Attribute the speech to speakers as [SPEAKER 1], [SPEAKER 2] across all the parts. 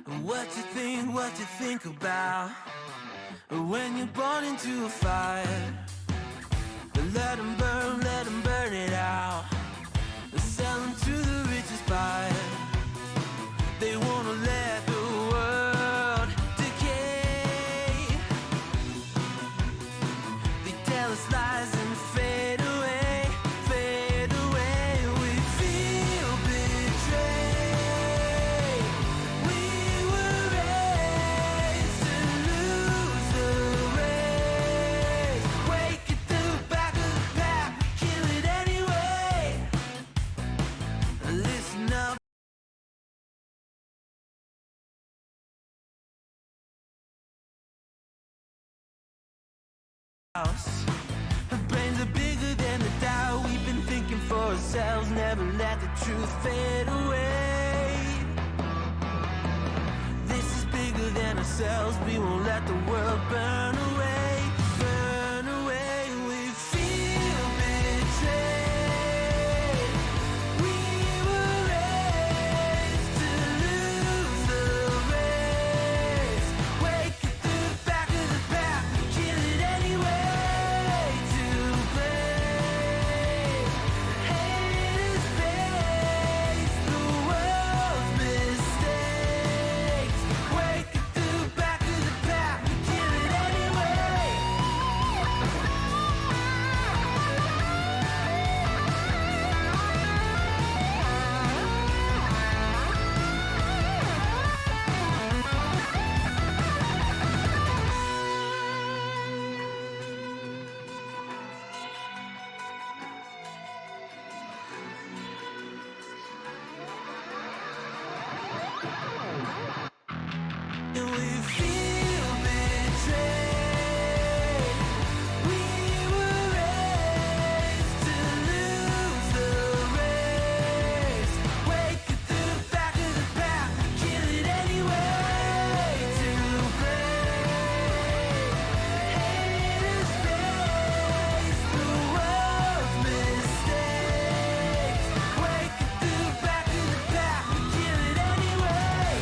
[SPEAKER 1] What you think about when you're born into a fire? Let them burn it out. Sell them to the richest buyer. They wanna let the world decay. They tell us lies and fade away, fade away. We feel betrayed. We were raised to lose the race. Wake at the back of the pack, kill it anyway. Listen up. Brains are bigger than the doubt. We've been thinking for ourselves. Never let the truth fade away. This is bigger than ourselves. We won't let the world burn away. Burn away. We feel betrayed. We were raised to lose the race. Wake at the back of the pack, kill it anyway. To play haters face the world's mistakes. Wake at the back of the pack, kill it anyway. And we feel betrayed. We were raised to lose the race. Wake at the back of the pack, kill it anyway. To play haters face the world's mistakes. Wake at the back of the pack, kill it anyway.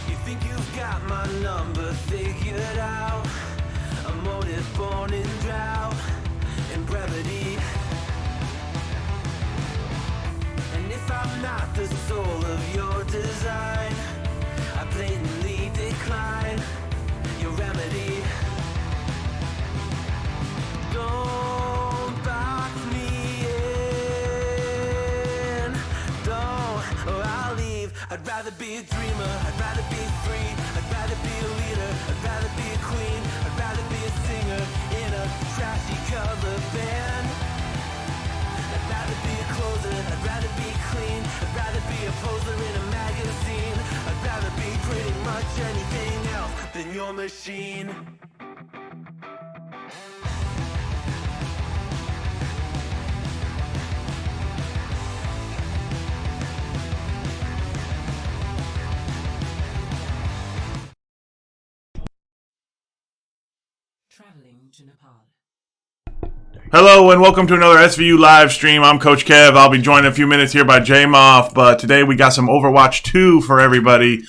[SPEAKER 1] You think you've got my number figured out? A motive born in drought and brevity. And if I'm not the soul of your design, I blatantly decline your remedy. Don't box me in, don't, or I'll leave. I'd rather be a dreamer, I'd rather be free, I'd rather be a leader, I'd rather be a queen, I'd rather be a singer in a trashy cover band. I'd rather be a closer, I'd rather be clean, I'd rather be a poser in a magazine, I'd rather be pretty much anything else than your machine.
[SPEAKER 2] Traveling to Nepal.
[SPEAKER 3] Hello and welcome to another SVU live stream. I'm Coach Kev. I'll be joined in a few minutes here by J-Moff, but today we got some Overwatch 2 for everybody.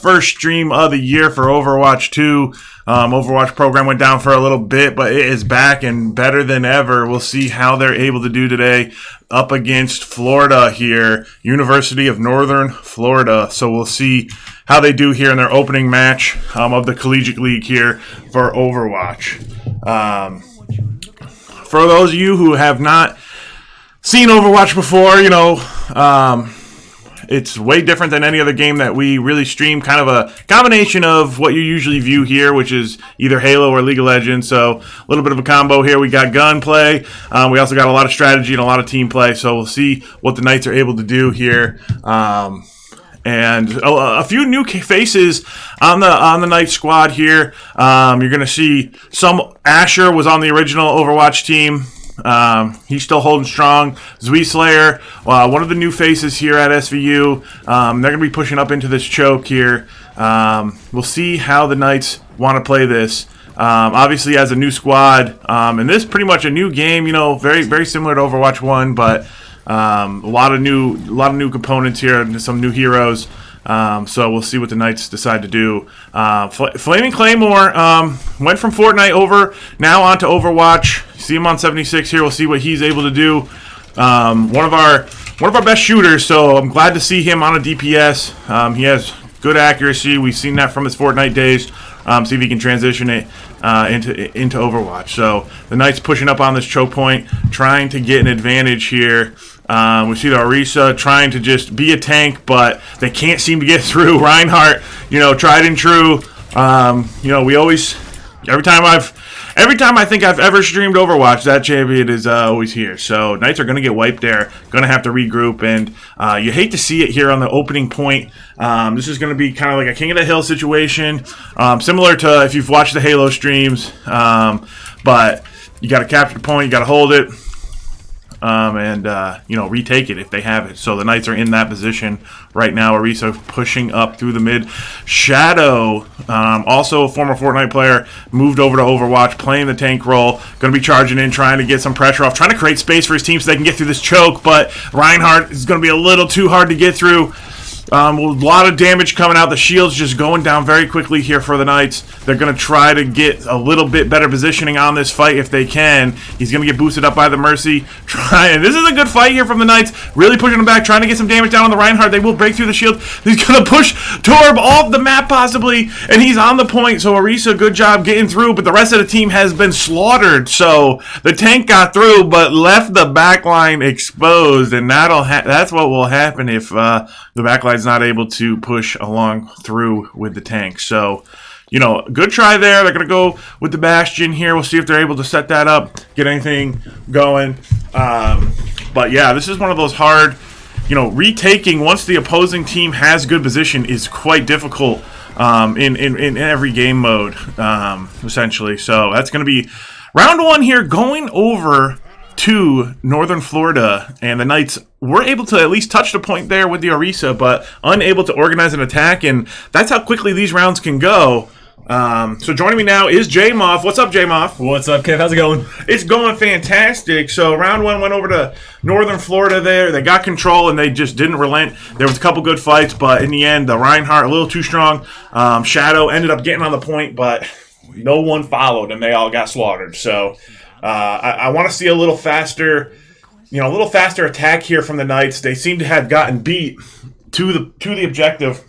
[SPEAKER 3] First stream of the year for Overwatch 2. Overwatch program went down for a little bit, but it is back and better than ever. We'll see how they're able to do today up against Florida here, University of Northern Florida. So we'll see how they do here in their opening match of the Collegiate League here for Overwatch. For those of you who have not seen Overwatch before, It's way different than any other game that we really stream. Kind of a combination of what you usually view here, which is either Halo or League of Legends. So a little bit of a combo here. We got gunplay. We also got a lot of strategy and a lot of team play. So we'll see what the Knights are able to do here. And a few new faces on the Knights squad here. You're going to see some. Asher was on the original Overwatch team. He's still holding strong. Slayer, one of the new faces here at SVU. They're going to be pushing up into this choke here. We'll see how the Knights want to play this. Obviously, as a new squad, and this is pretty much a new game. Very very similar to Overwatch 1, but a lot of new components here and some new heroes. So we'll see what the Knights decide to do. Flaming Claymore went from Fortnite over now onto Overwatch. See him on 76 here. We'll see what he's able to do. One of our best shooters. So I'm glad to see him on a DPS. He has good accuracy. We've seen that from his Fortnite days. See if he can transition it into Overwatch. So the Knights pushing up on this choke point, trying to get an advantage here. We see the Orisa trying to just be a tank, but they can't seem to get through. Reinhardt, tried and true. We always, every time I think I've ever streamed Overwatch, that champion is always here. So Knights are going to get wiped there, going to have to regroup, and you hate to see it here on the opening point. This is going to be kind of like a King of the Hill situation, similar to if you've watched the Halo streams, but you got to capture the point, you got to hold it. Retake it if they have it. So the Knights are in that position right now. Orisa pushing up through the mid. Shadow, also a former Fortnite player, moved over to Overwatch, playing the tank role. Going to be charging in, trying to get some pressure off, trying to create space for his team so they can get through this choke. But Reinhardt is going to be a little too hard to get through. A lot of damage coming out. The shield's just going down very quickly here for the Knights. They're going to try to get a little bit better positioning on this fight if they can. He's going to get boosted up by the Mercy. This is a good fight here from the Knights. Really pushing him back, trying to get some damage down on the Reinhardt. They will break through the shield. He's going to push Torb off the map possibly, and he's on the point. So Orisa, good job getting through, but the rest of the team has been slaughtered. So the tank got through, but left the backline exposed, and that's what will happen if the backline not able to push along through with the tank. So, good try there. They're going to go with the Bastion here. We'll see if they're able to set that up, get anything going. But yeah, this is one of those hard, retaking once the opposing team has good position is quite difficult in every game mode, essentially. So that's going to be round one here, going over to Northern Florida, and the Knights were able to at least touch the point there with the Orisa, but unable to organize an attack, and that's how quickly these rounds can go. So joining me now is J-Moff. What's up, J-Moff?
[SPEAKER 2] What's up, Kev? How's it going?
[SPEAKER 3] It's going fantastic. So round one went over to Northern Florida there. They got control, and they just didn't relent. There was a couple good fights, but in the end, the Reinhardt a little too strong. Shadow ended up getting on the point, but no one followed, and they all got slaughtered. So I want to see a little faster attack here from the Knights. They seem to have gotten beat to the objective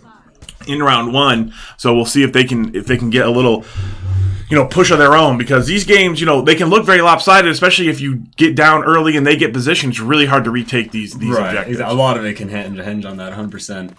[SPEAKER 3] in round one. So we'll see if they can get a little push of their own, because these games, they can look very lopsided, especially if you get down early and they get positioned. It's really hard to retake these objectives.
[SPEAKER 2] A lot of it can hinge on that 100%.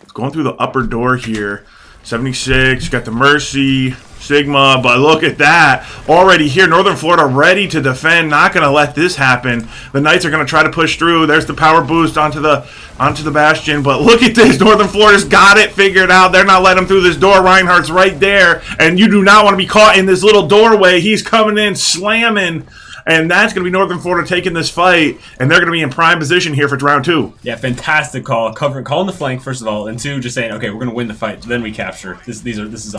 [SPEAKER 3] It's going through the upper door here. 76, got the Mercy, Sigma, but look at that. Already here, Northern Florida ready to defend, not going to let this happen. The Knights are going to try to push through. There's the power boost onto the Bastion, but look at this. Northern Florida's got it figured out. They're not letting him through this door. Reinhardt's right there, and you do not want to be caught in this little doorway. He's coming in, slamming, and that's going to be Northern Florida taking this fight, and they're going to be in prime position here for round two.
[SPEAKER 2] Yeah, fantastic call. Calling the flank, first of all, and two, just saying, okay, we're going to win the fight, then we capture. This is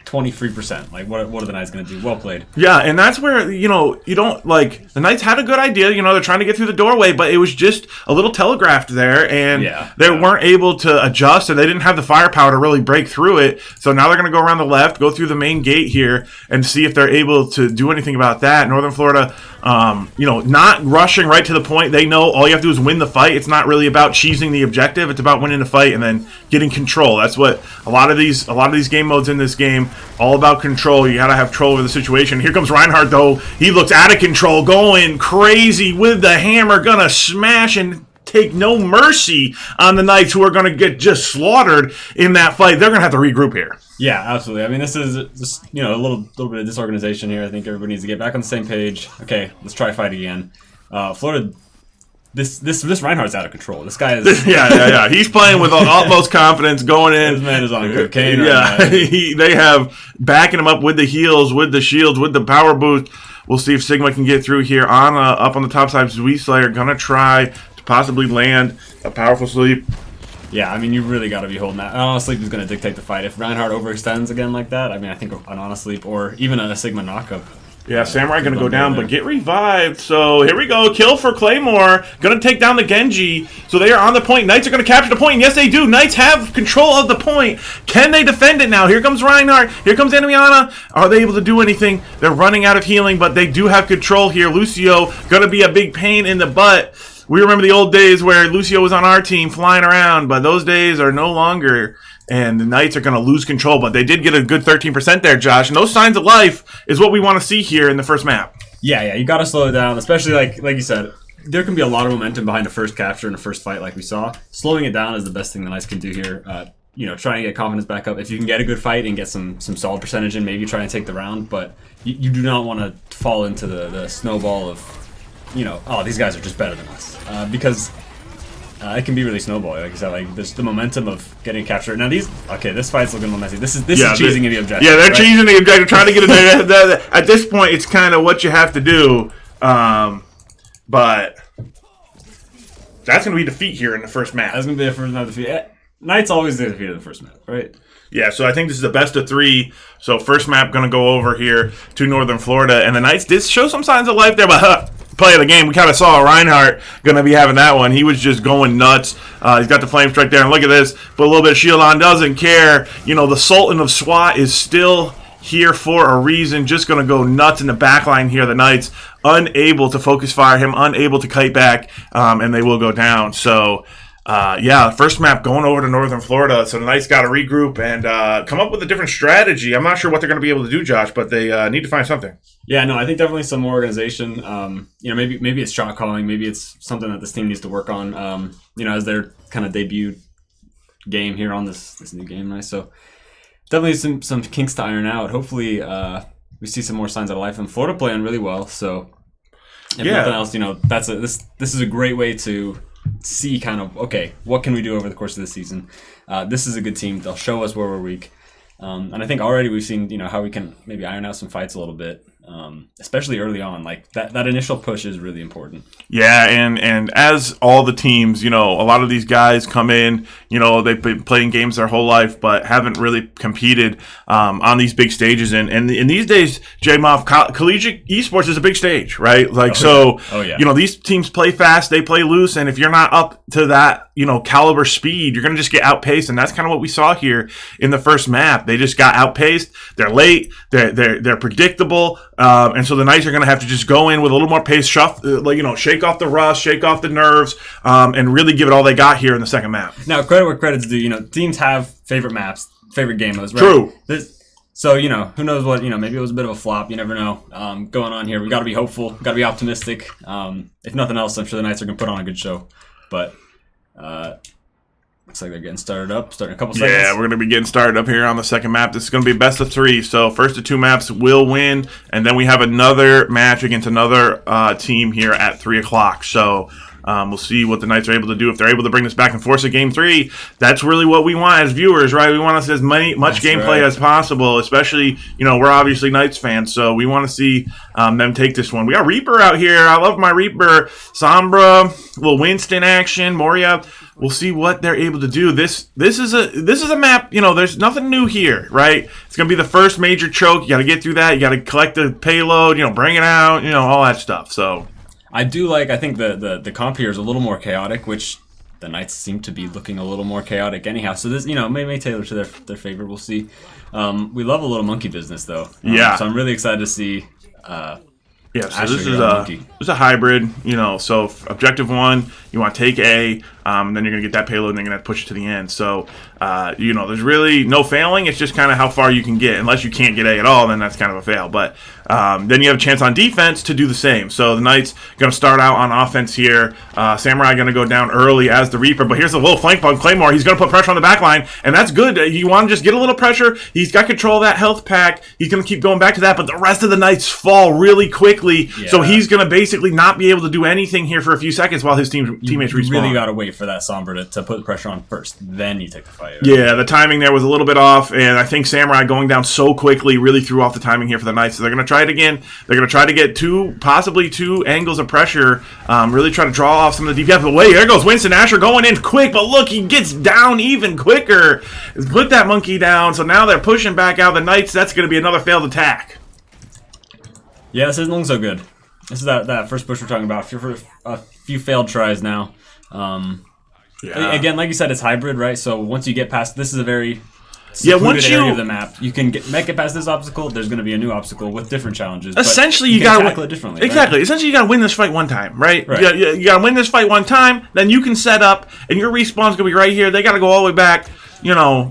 [SPEAKER 2] 23%. Like, what are the Knights going to do? Well played.
[SPEAKER 3] Yeah, and that's where, you don't, the Knights had a good idea. They're trying to get through the doorway, but it was just a little telegraphed there, and they weren't able to adjust, and they didn't have the firepower to really break through it. So now they're going to go around the left, go through the main gate here, and see if they're able to do anything about that. Northern Florida, not rushing right to the point. They know all you have to do is win the fight. It's not really about cheesing the objective. It's about winning the fight and then getting control. That's what a lot of these game modes in this game, all about control. You got to have control over the situation. Here comes Reinhardt, though. He looks out of control, going crazy with the hammer, gonna smash and take no mercy on the Knights, who are going to get just slaughtered in that fight. They're going to have to regroup here.
[SPEAKER 2] Yeah, absolutely. I mean, this is just, a little bit of disorganization here. I think everybody needs to get back on the same page. Okay, let's try fight again. Florida, this Reinhardt's out of control. This guy is...
[SPEAKER 3] yeah. He's playing with utmost confidence going in.
[SPEAKER 2] This man is on cocaine.
[SPEAKER 3] Yeah, they have backing him up with the heals, with the shields, with the power boost. We'll see if Sigma can get through here on up on the top side. Slayer gonna try to possibly land a powerful sleep.
[SPEAKER 2] Yeah, I mean, you really got to be holding that. An honest sleep is going to dictate the fight. If Reinhardt overextends again like that, I mean, I think an honest sleep or even a Sigma knockup.
[SPEAKER 3] Yeah, Samurai going to go down, but get revived. So here we go. Kill for Claymore. Going to take down the Genji. So they are on the point. Knights are going to capture the point. And yes, they do. Knights have control of the point. Can they defend it now? Here comes Reinhardt. Here comes Enemiana. Are they able to do anything? They're running out of healing, but they do have control here. Lucio going to be a big pain in the butt. We remember the old days where Lucio was on our team flying around, but those days are no longer, and the Knights are going to lose control. But they did get a good 13% there, Josh, and those signs of life is what we want to see here in the first map.
[SPEAKER 2] Yeah, you got to slow it down, especially like you said. There can be a lot of momentum behind a first capture in a first fight like we saw. Slowing it down is the best thing the Knights can do here. Try and get confidence back up. If you can get a good fight and get some solid percentage in, maybe try and take the round, but you do not want to fall into the snowball of, these guys are just better than us. Because it can be really snowball. Like I said, like there's the momentum of getting captured. Now this fight's looking a little messy. This is cheesing the objective.
[SPEAKER 3] Yeah, they're
[SPEAKER 2] right?
[SPEAKER 3] cheesing the objective, trying to get it there. At this point, it's kind of what you have to do. But that's going to be defeat here in the first map.
[SPEAKER 2] That's going to be the first map defeat. Knights always get defeated in the first map, right?
[SPEAKER 3] Yeah, so I think this is the best of three. So first map going to go over here to Northern Florida. And the Knights did show some signs of life there, but play of the game, we kind of saw Reinhardt going to be having that one. He was just going nuts. He's got the flame strike there, and look at this. Put a little bit of shield on, doesn't care. The Sultan of SWAT is still here for a reason, just going to go nuts in the back line here. The Knights unable to focus fire him, unable to kite back, and they will go down. So first map going over to Northern Florida. So the Knights got to regroup and come up with a different strategy. I'm not sure what they're going to be able to do, Josh, but they need to find something.
[SPEAKER 2] Yeah, no, I think definitely some more organization. Maybe it's shot calling. Maybe it's something that this team needs to work on. As their kind of debut game here on this new game, right? So definitely some kinks to iron out. Hopefully, we see some more signs of life. And Florida playing really well. So if nothing else, this is a great way to see kind of, okay, what can we do over the course of the season? This is a good team. They'll show us where we're weak. And I think already we've seen, how we can maybe iron out some fights a little bit, especially early on. Like that initial push is really important.
[SPEAKER 3] Yeah, and as all the teams, a lot of these guys come in, they've been playing games their whole life, but haven't really competed on these big stages. And in these days, J-Moff, collegiate esports is a big stage, right? These teams play fast, they play loose, and if you're not up to that, caliber speed, you're going to just get outpaced. And that's kind of what we saw here in the first map. They just got outpaced. They're late. They're predictable. And so the Knights are going to have to just go in with a little more pace, shake off the rust, shake off the nerves, and really give it all they got here in the second map.
[SPEAKER 2] Now, credit where credit's due. Teams have favorite maps, favorite game modes, right?
[SPEAKER 3] True.
[SPEAKER 2] So, who knows what, maybe it was a bit of a flop. You never know going on here. We got to be hopeful. Got to be optimistic. If nothing else, I'm sure the Knights are going to put on a good show. But looks like they're getting started up. Starting a couple seconds.
[SPEAKER 3] Yeah, we're going to be getting started up here on the second map. This is going to be best of three. So first of two maps will win. And then we have another match against another team here at 3 o'clock. So we'll see what the Knights are able to do. If they're able to bring this back and force a game 3, that's really what we want as viewers, right? We want to see as much gameplay as possible, especially, we're obviously Knights fans, so we want to see them take this one. We got Reaper out here. I love my Reaper. Sombra, little Winston action, Moria. We'll see what they're able to do. This is a map, there's nothing new here, right? It's going to be the first major choke. You got to get through that. You got to collect the payload, bring it out, all that stuff, so...
[SPEAKER 2] I think the comp here is a little more chaotic, which the Knights seem to be looking a little more chaotic anyhow. So this, may tailor to their favor. We'll see. We love a little monkey business, though. So I'm really excited to see.
[SPEAKER 3] So this is a hybrid. So objective 1, you want to take A, And then you're going to get that payload, and then you're going to have to push it to the end. So, there's really no failing. It's just kind of how far you can get. Unless you can't get A at all, then that's kind of a fail. But then you have a chance on defense to do the same. So the Knights going to start out on offense here. Samurai going to go down early as the Reaper. But here's a little flank bug. Claymore, he's going to put pressure on the back line, and that's good. You want to just get a little pressure. He's got control of that health pack. He's going to keep going back to that, but the rest of the Knights fall really quickly. Yeah. So he's going to basically not be able to do anything here for a few seconds while his teammates respawn.
[SPEAKER 2] You really got to wait for that Sombra to put pressure on first. Then you take the fight. Right?
[SPEAKER 3] Yeah, the timing there was a little bit off, and I think Samurai going down so quickly really threw off the timing here for the Knights. So they're going to try it again. They're going to try to get possibly two angles of pressure, really try to draw off some of the DPS. But wait, there goes Winston Asher going in quick, but look, he gets down even quicker. Put that monkey down, so now they're pushing back out the Knights. That's going to be another failed attack.
[SPEAKER 2] Yeah, this isn't looking so good. This is that first push we're talking about. A few failed tries now. Again, like you said, it's hybrid, right? So once you get past, this is a very secluded area of the map. You can make it past this obstacle. There's going to be a new obstacle with different challenges.
[SPEAKER 3] Essentially,
[SPEAKER 2] you
[SPEAKER 3] got to
[SPEAKER 2] tackle it differently.
[SPEAKER 3] Exactly.
[SPEAKER 2] Right?
[SPEAKER 3] Essentially, you got to win this fight one time, right? You got to win this fight one time. Then you can set up, and your respawn's going to be right here. They got to go all the way back,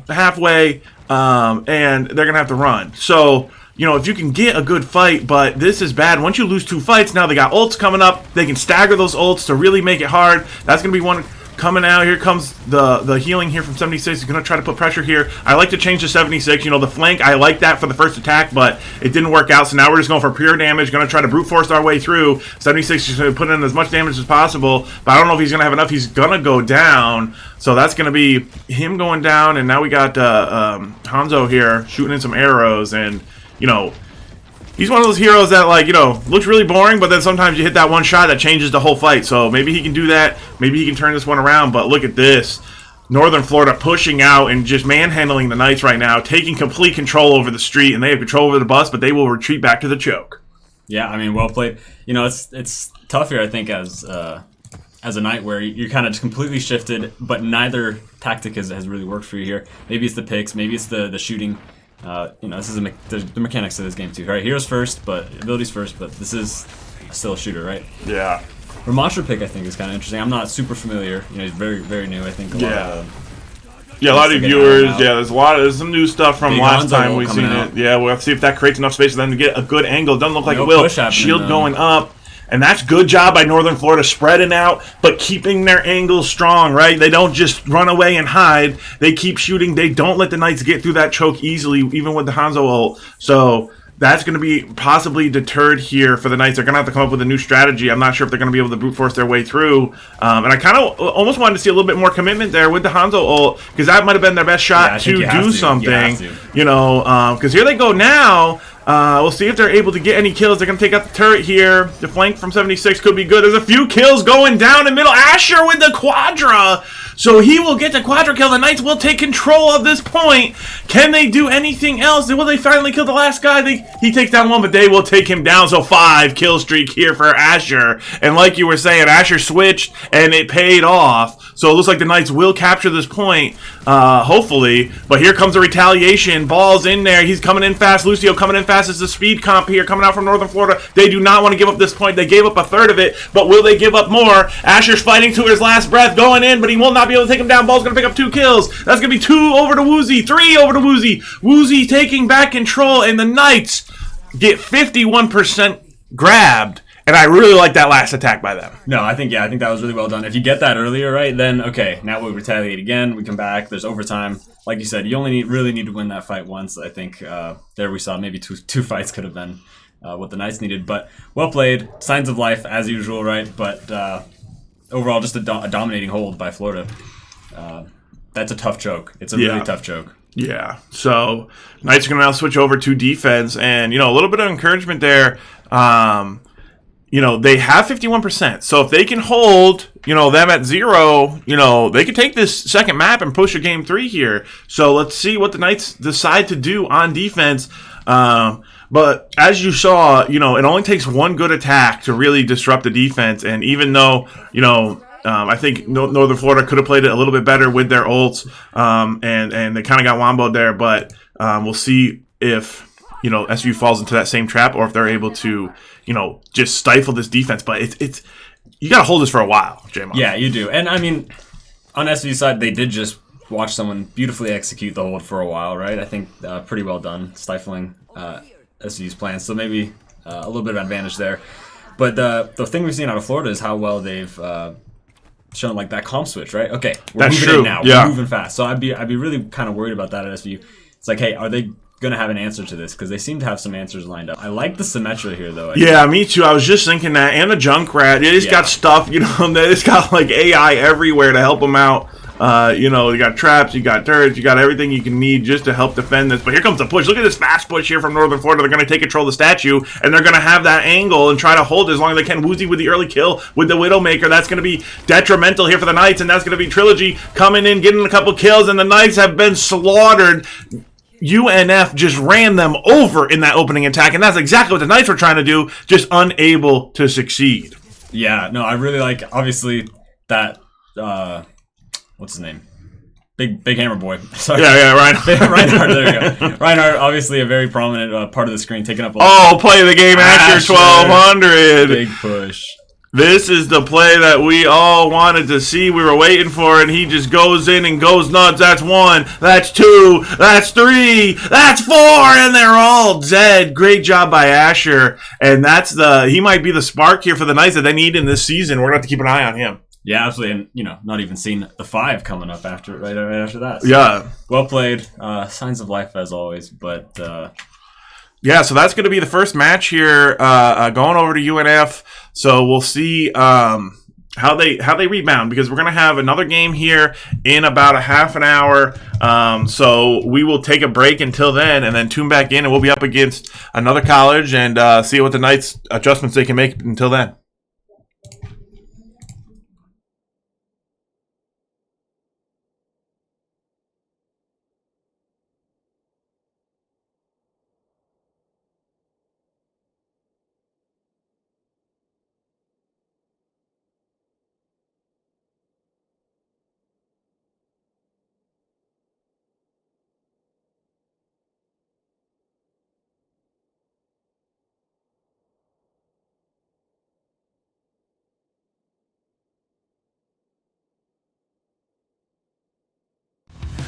[SPEAKER 3] halfway, and they're going to have to run. So, if you can get a good fight, but this is bad. Once you lose 2 fights, now they got ults coming up. They can stagger those ults to really make it hard. That's going to be one coming out. Here comes the healing here from 76. He's going to try to put pressure here. I like to change to 76. The flank, I like that for the first attack, but it didn't work out. So now we're just going for pure damage. Going to try to brute force our way through. 76 is going to put in as much damage as possible, but I don't know if he's going to have enough. He's going to go down. So that's going to be him going down, and now we got Hanzo here shooting in some arrows, and he's one of those heroes that, looks really boring, but then sometimes you hit that one shot that changes the whole fight. So maybe he can do that. Maybe he can turn this one around. But look at this. Northern Florida pushing out and just manhandling the Knights right now, taking complete control over the street, and they have control over the bus, but they will retreat back to the choke.
[SPEAKER 2] Yeah, I mean, well played. It's tough here, I think, as a Knight where you're kind of just completely shifted, but neither tactic has really worked for you here. Maybe it's the picks, maybe it's the shooting. This is the mechanics of this game too, right? Heroes first, but abilities first, but this is still a shooter, right?
[SPEAKER 3] Yeah.
[SPEAKER 2] Her monster pick, I think, is kind of interesting. I'm not super familiar. He's very, very new. I think. A lot of viewers. Yeah, there's some new stuff from last time we've seen it. Yeah, we'll have to see if that creates enough space for them to get a good angle. Doesn't look like it will. Shield going up. And that's good job by Northern Florida spreading out, but keeping their angles strong, right? They don't just run away and hide. They keep shooting. They don't let the Knights get through that choke easily, even with the Hanzo ult. So that's going to be possibly deterred here for the Knights. They're going to have to come up with a new strategy. I'm not sure if they're going to be able to brute force their way through. And I kind of almost wanted to see a little bit more commitment there with the Hanzo ult, because that might have been their best shot to do something. Because here they go now. We'll see if they're able to get any kills. They're going to take out the turret here. The flank from 76 could be good. There's a few kills going down in middle. Asher with the Quadra. So he will get the Quadra kill. The Knights will take control of this point. Can they do anything else? Will they finally kill the last guy? He takes down one, but they will take him down. So 5 kill streak here for Asher. And like you were saying, Asher switched, and it paid off. So it looks like the Knights will capture this point, hopefully. But here comes the retaliation. Ball's in there. He's coming in fast. Lucio coming in fast. It's the speed comp here coming out from Northern Florida. They do not want to give up this point. They gave up a third of it, but will they give up more? Asher's fighting to his last breath, going in, but he will not be able to take him down. Ball's going to pick up 2 kills. That's going to be 2 over to Woozy, 3 over to Woozy. Woozy taking back control, and the Knights get 51% grabbed. And I really like that last attack by them. No, I think that was really well done. If you get that earlier, right, then okay, now we retaliate again. We come back. There's overtime. Like you said, you only really need to win that fight once. I think there we saw maybe two fights could have been what the Knights needed. But well played. Signs of life as usual, right? But overall, just a dominating hold by Florida. That's a tough choke. It's a really tough choke.
[SPEAKER 3] Yeah. So Knights are going to now switch over to defense, and a little bit of encouragement there. They have 51%. So if they can hold, them at 0, they could take this second map and push a game 3 here. So let's see what the Knights decide to do on defense. But as you saw, it only takes one good attack to really disrupt the defense. And even though, I think Northern Florida could have played it a little bit better with their ults, and they kind of got womboed there. But we'll see if SVU falls into that same trap, or if they're able to just stifle this defense. But it's you got to hold this for a while, J-Mon.
[SPEAKER 2] Yeah, you do. And I mean, on SVU side, they did just watch someone beautifully execute the hold for a while, right? I think pretty well done, stifling SVU's plans. So maybe a little bit of advantage there. But the thing we've seen out of Florida is how well they've shown like that comp switch, right? Okay, we're
[SPEAKER 3] That's
[SPEAKER 2] moving
[SPEAKER 3] true.
[SPEAKER 2] in now.
[SPEAKER 3] Yeah.
[SPEAKER 2] We're moving fast. So I'd be really kind of worried about that at SVU. It's like, hey, are they gonna have an answer to this? Because they seem to have some answers lined up. I like the Symmetra here, though.
[SPEAKER 3] Yeah, me too. I was just thinking that, and the Junkrat. It's got stuff, you know. It's got like AI everywhere to help them out. You know, you got traps, you got turrets, you got everything you can need just to help defend this. But here comes the push. Look at this fast push here from Northern Florida. They're going to take control of the statue, and they're going to have that angle and try to hold it as long as they can. Woozy with the early kill with the Widowmaker. That's going to be detrimental here for the Knights, and that's going to be Trilogy coming in, getting a couple kills, and the Knights have been slaughtered. UNF just ran them over in that opening attack, and that's exactly what the Knights were trying to do, just unable to succeed.
[SPEAKER 2] Yeah, no, I really like, obviously, that, what's his name? Big Hammer Boy. Sorry.
[SPEAKER 3] Yeah, Reinhardt.
[SPEAKER 2] Reinhardt, there you go. Reinhardt, obviously a very prominent part of the screen, taking up a
[SPEAKER 3] Oh, play the game, Asher 1200.
[SPEAKER 2] Big push.
[SPEAKER 3] This is the play that we all wanted to see. We were waiting for it, and he just goes in and goes nuts. That's 1, that's 2, that's 3, that's 4, and they're all dead. Great job by Asher, and he might be the spark here for the Knights that they need in this season. We're going to have to keep an eye on him.
[SPEAKER 2] Yeah, absolutely, and not even seeing the 5 coming up right after that. So,
[SPEAKER 3] yeah,
[SPEAKER 2] well played. Signs of life as always, but
[SPEAKER 3] yeah. So that's going to be the first match here, going over to UNF. So we'll see how they rebound, because we're going to have another game here in about a half an hour. So we will take a break until then, and then tune back in, and we'll be up against another college and see what the Knights adjustments they can make until then.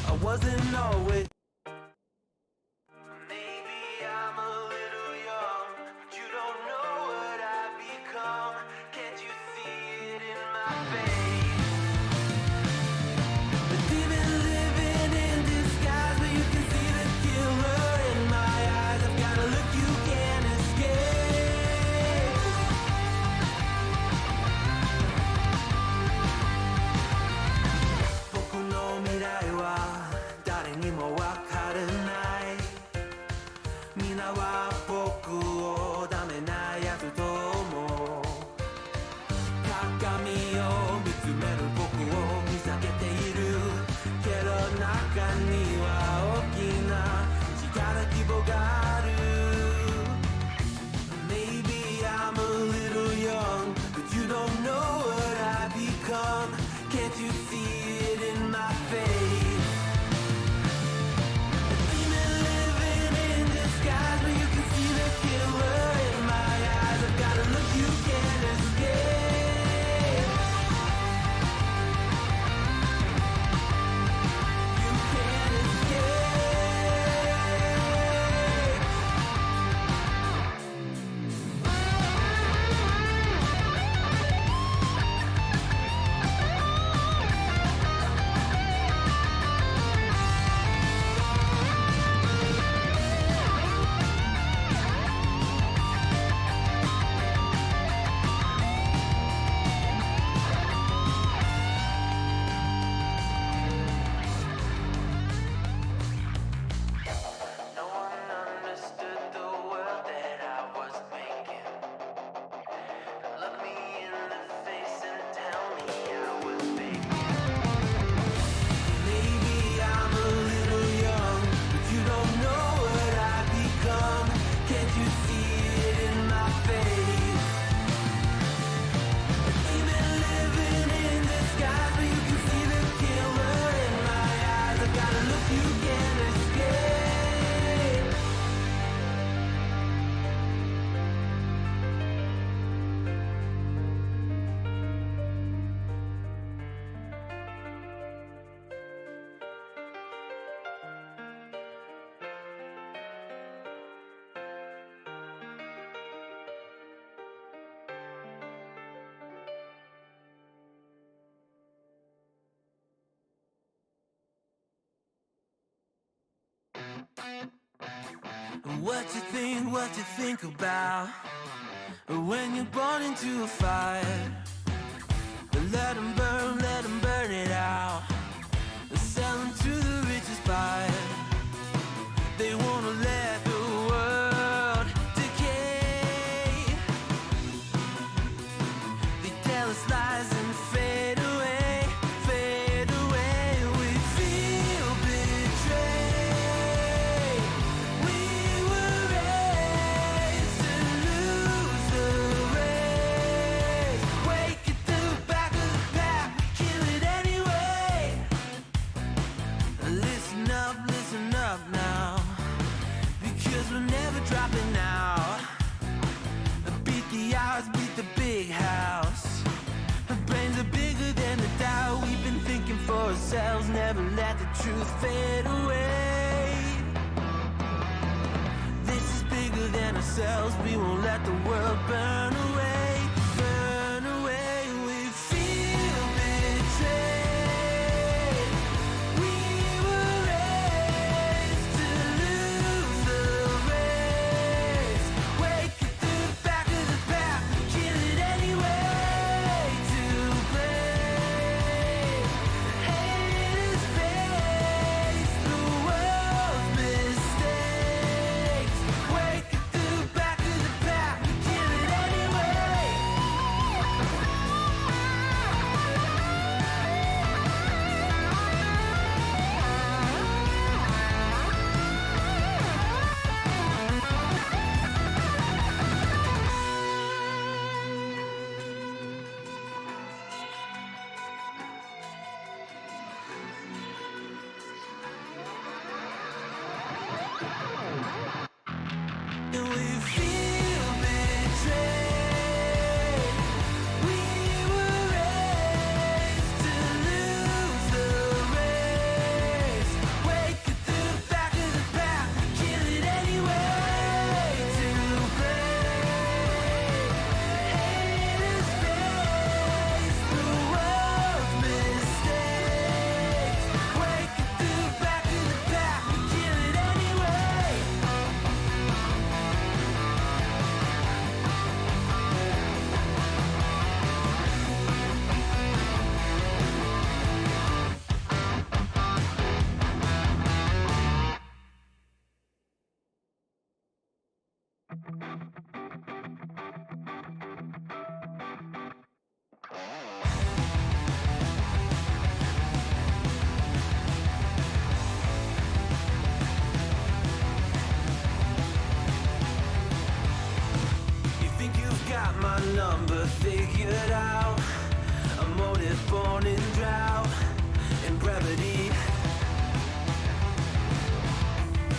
[SPEAKER 1] I wasn't always. Maybe I'm a little young, but you don't know what I've become. Can't you see it in my face? The demon living in disguise, but you can see the killer in my eyes. I've got a look you can't escape. Boku no mirai wa dare ni mo wakarai. What you think about when you're born into a fire? Let them burn it out. Sell them to the richest buyer. They wanna let the world decay. They tell us lies and fade away, fade away. We feel betrayed. We were raised to lose the race. Wake at the back of the pack, kill it anyway. Listen up now, because we're never dropping out. Beat the odds, beat the big house. Our brains are bigger than the doubt. We've been thinking for ourselves, never let the truth fade away. This is bigger than ourselves, we won't let the world burn away, burn away. We feel betrayed. We were raised to lose the race. Wake at the back of the pack, kill it anyway. To blame, haters face the world's mistakes. Wake at the back of the pack, kill it anyway. And we feel betrayed. We were raised to lose the race. Wake at the back of the pack, kill it anyway. To blame, haters face the world's mistakes. Wake at the back of the pack, kill it anyway. You think you've got my number figured out? A motive born in drought and brevity.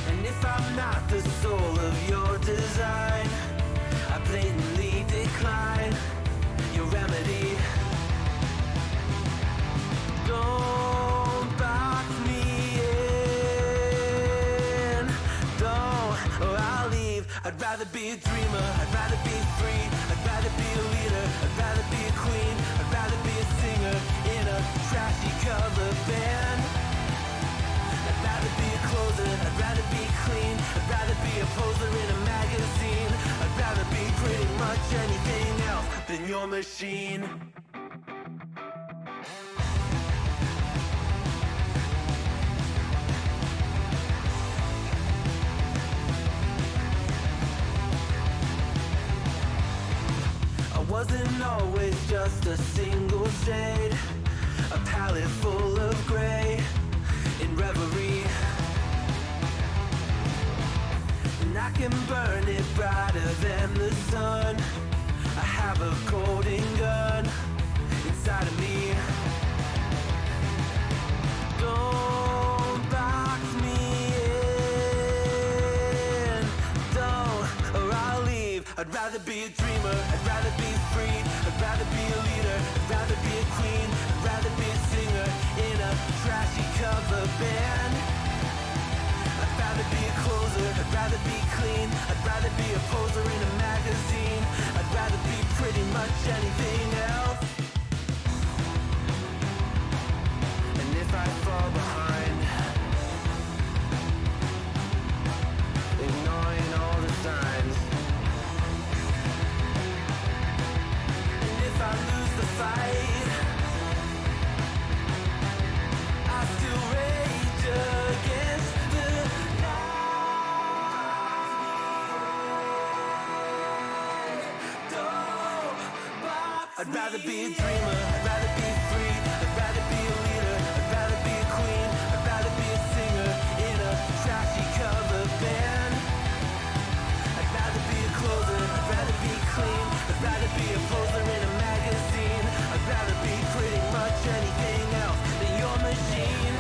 [SPEAKER 1] And if I'm not the soul of your design, I blatantly decline your remedy. Don't box me in, don't, or I'll leave. I'd rather be a dreamer, I'd rather be free, I'd rather be a leader, I'd rather be a queen, I'd rather be a singer in a trashy cover band. I'd rather be a closer, I'd rather be clean, I'd rather be a poser in a magazine, I'd rather be pretty much anything else than your machine. I wasn't always just a single shade, a palette full of gray in reverie. And I can burn it brighter than the sun. I have a golden gun inside of me. Don't box me in, don't, or I'll leave. I'd rather be a dreamer, I'd rather be free, I'd rather be a leader, I'd rather be a queen, I'd rather be a singer in a trashy cover band. I'd rather be a closer, I'd rather be clean, I'd rather be a poser in a magazine, I'd rather be pretty much anything else. And if I fall behind, ignoring I'd rather be a dreamer, I'd rather be free, I'd rather be a leader, I'd rather be a queen, I'd rather be a singer in a trashy cover band. I'd rather be a closer, I'd rather be clean, I'd rather be a poser in a magazine, I'd rather be pretty much anything else than your machine.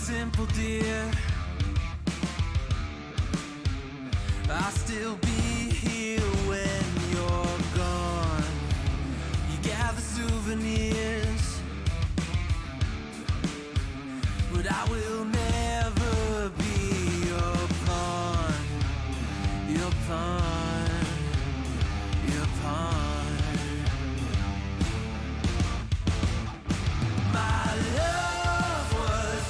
[SPEAKER 1] Simple, dear, I'll still be here when you're gone. You gather souvenirs, but I will never be your pawn, your pawn, your pawn. My love was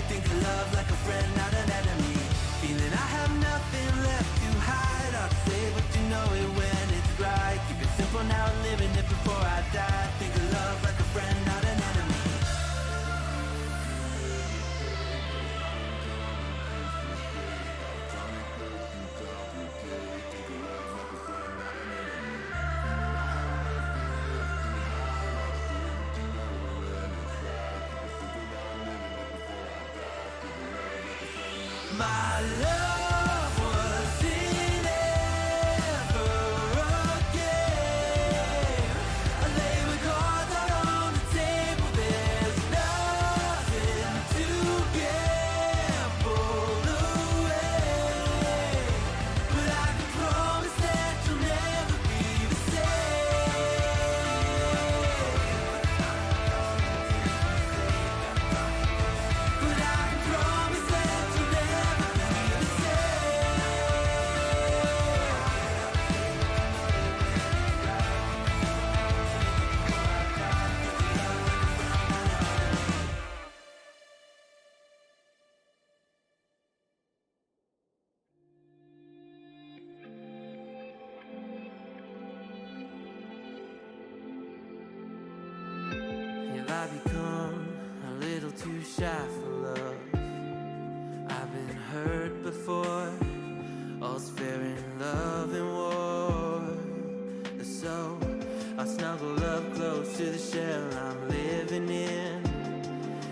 [SPEAKER 1] think of love like a friend, not an enemy. Feeling I have nothing left to hide. I'll say what you know it when it's right. Keep it simple now, living it before I die. Think of love like a friend, not an enemy. My love was in ever again. I lay with cards out on the table. There's nothing to gamble away, but I can promise that you'll never be the same. But I can promise that you'll never. Have I become a little too shy for love? I've been hurt before. All's fair in love and war. So I snuggle up close to the shell I'm living in.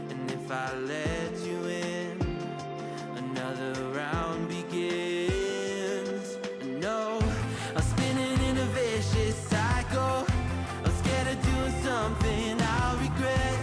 [SPEAKER 1] And if I let you in, another round begins. No, I'm spinning in a vicious cycle. I'm scared of doing something I'll regret.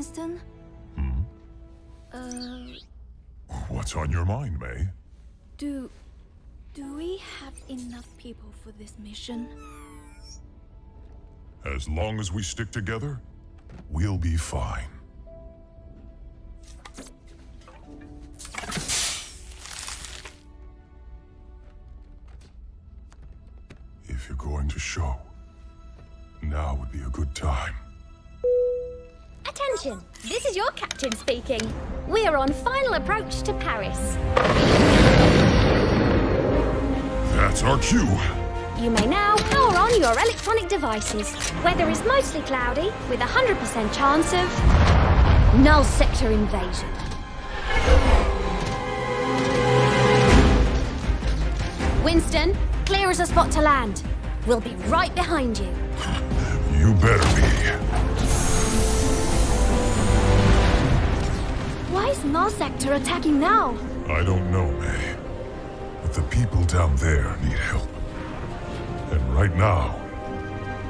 [SPEAKER 4] Winston?
[SPEAKER 5] What's on your mind, May?
[SPEAKER 4] Do we have enough people for this mission?
[SPEAKER 5] As long as we stick together, we'll be fine. If you're going to show, now would be a good time.
[SPEAKER 6] Attention! This is your captain speaking. We are on final approach to Paris.
[SPEAKER 5] That's our cue.
[SPEAKER 6] You may now power on your electronic devices. Weather is mostly cloudy, with a 100% chance of null sector invasion. Winston, clear as a spot to land. We'll be right behind you.
[SPEAKER 5] You better be.
[SPEAKER 4] Why is null sector attacking now?
[SPEAKER 5] I don't know, May. But the people down there need help. And right now,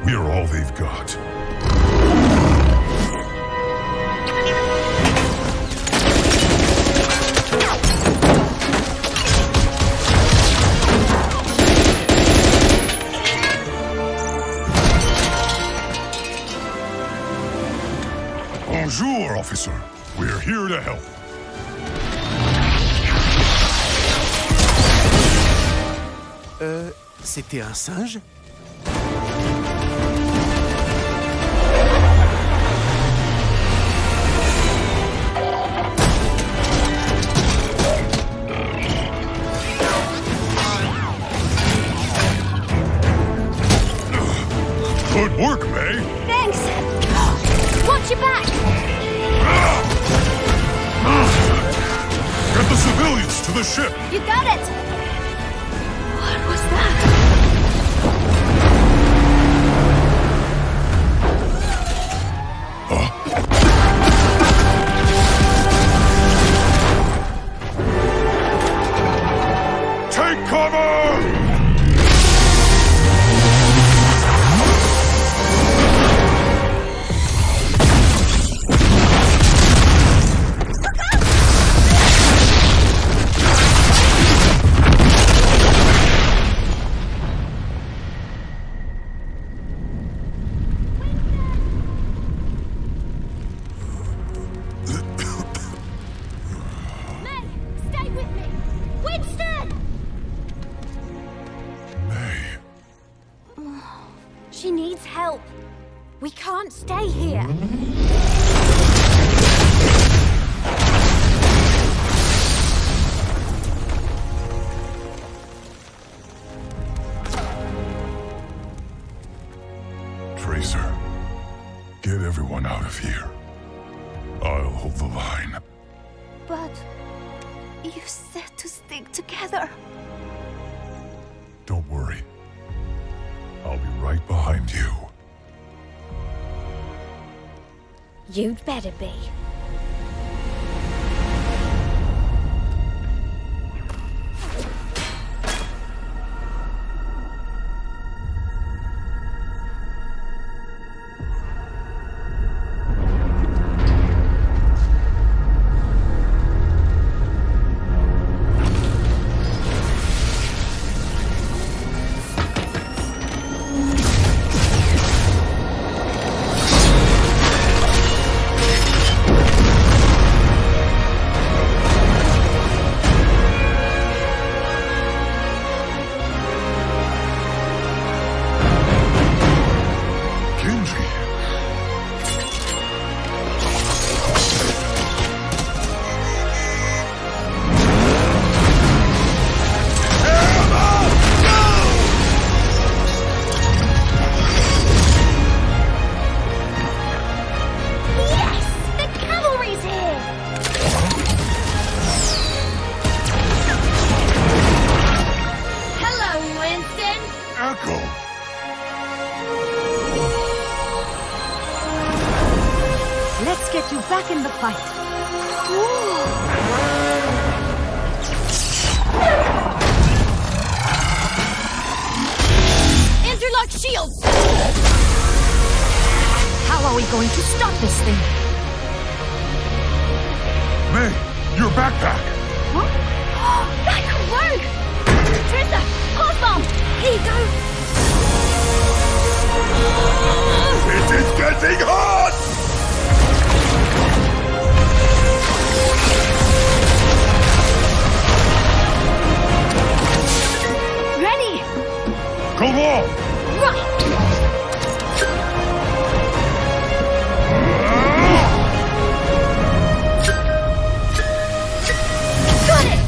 [SPEAKER 5] we're all they've got. Bonjour, officer. We're here to help.
[SPEAKER 1] C'était un singe?
[SPEAKER 5] Good work, May.
[SPEAKER 6] Thanks! Watch your back!
[SPEAKER 5] Get the civilians to the ship.
[SPEAKER 6] You got it!
[SPEAKER 4] What was that?
[SPEAKER 5] Take cover!
[SPEAKER 6] May, stay with me! Winston!
[SPEAKER 5] May.
[SPEAKER 6] She needs help. We can't stay here.
[SPEAKER 5] Tracer, get everyone out of here. I'll hold the line.
[SPEAKER 4] But you said to stick together.
[SPEAKER 5] Don't worry. I'll be right behind you.
[SPEAKER 6] You'd better be.
[SPEAKER 4] Let's get you back in the fight.
[SPEAKER 6] Interlock shields!
[SPEAKER 4] How are we going to stop this thing?
[SPEAKER 5] your backpack!
[SPEAKER 6] Huh? That could work! Trista, pulse bomb! Here you go!
[SPEAKER 5] It is getting hot!
[SPEAKER 6] Ready!
[SPEAKER 5] Cold wall!
[SPEAKER 6] Right! Got it!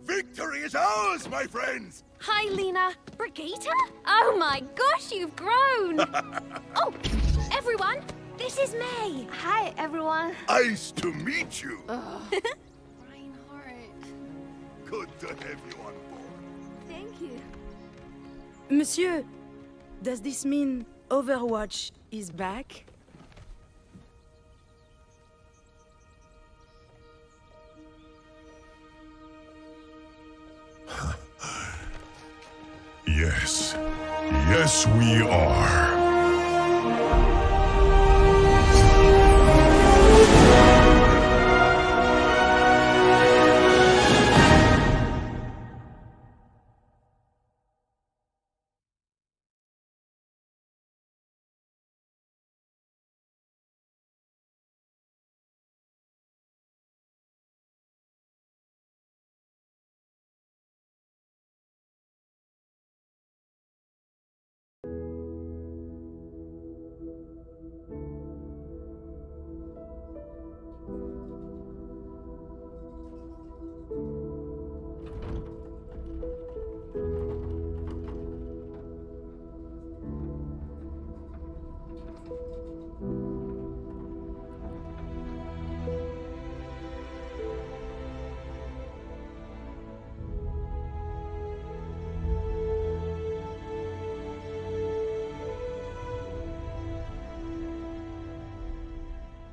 [SPEAKER 5] Victory is ours, my friends!
[SPEAKER 6] Hi, Lena. Brigitte? Oh my gosh, you've grown! Oh, everyone, this is May. Hi, everyone.
[SPEAKER 5] Nice to meet you!
[SPEAKER 6] Reinhardt.
[SPEAKER 5] Good to have you on board.
[SPEAKER 6] Thank you.
[SPEAKER 7] Monsieur, does this mean Overwatch is back?
[SPEAKER 5] Yes. Yes, we are.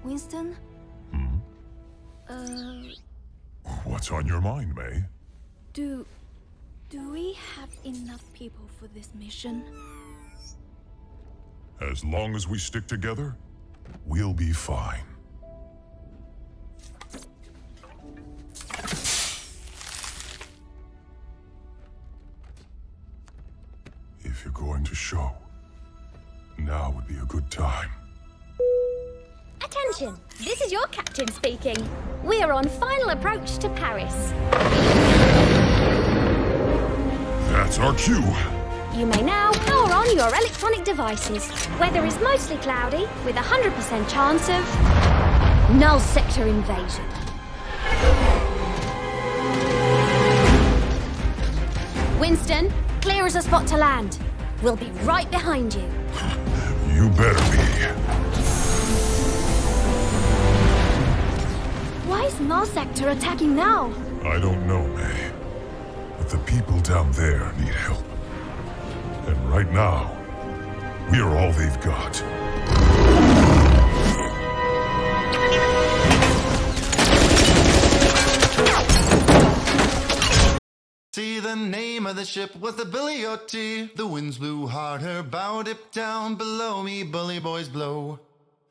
[SPEAKER 4] Winston?
[SPEAKER 5] What's on your mind, May?
[SPEAKER 4] Do we have enough people for this mission?
[SPEAKER 5] As long as we stick together, we'll be fine. If you're going to show, now would be a good time.
[SPEAKER 6] Attention, this is your captain speaking. We are on final approach to Paris.
[SPEAKER 5] That's our cue.
[SPEAKER 6] You may now power on your electronic devices. Weather is mostly cloudy, with a 100% chance of null sector invasion. Winston, clear as a spot to land. We'll be right behind you.
[SPEAKER 5] You better be.
[SPEAKER 6] Why is null sector attacking now?
[SPEAKER 5] I don't know, May. But the people down there need help. And right now, we are all they've got.
[SPEAKER 8] See, the name of the ship was the Billy O.T. The winds blew hard, her bow dipped down below me, bully boys blow.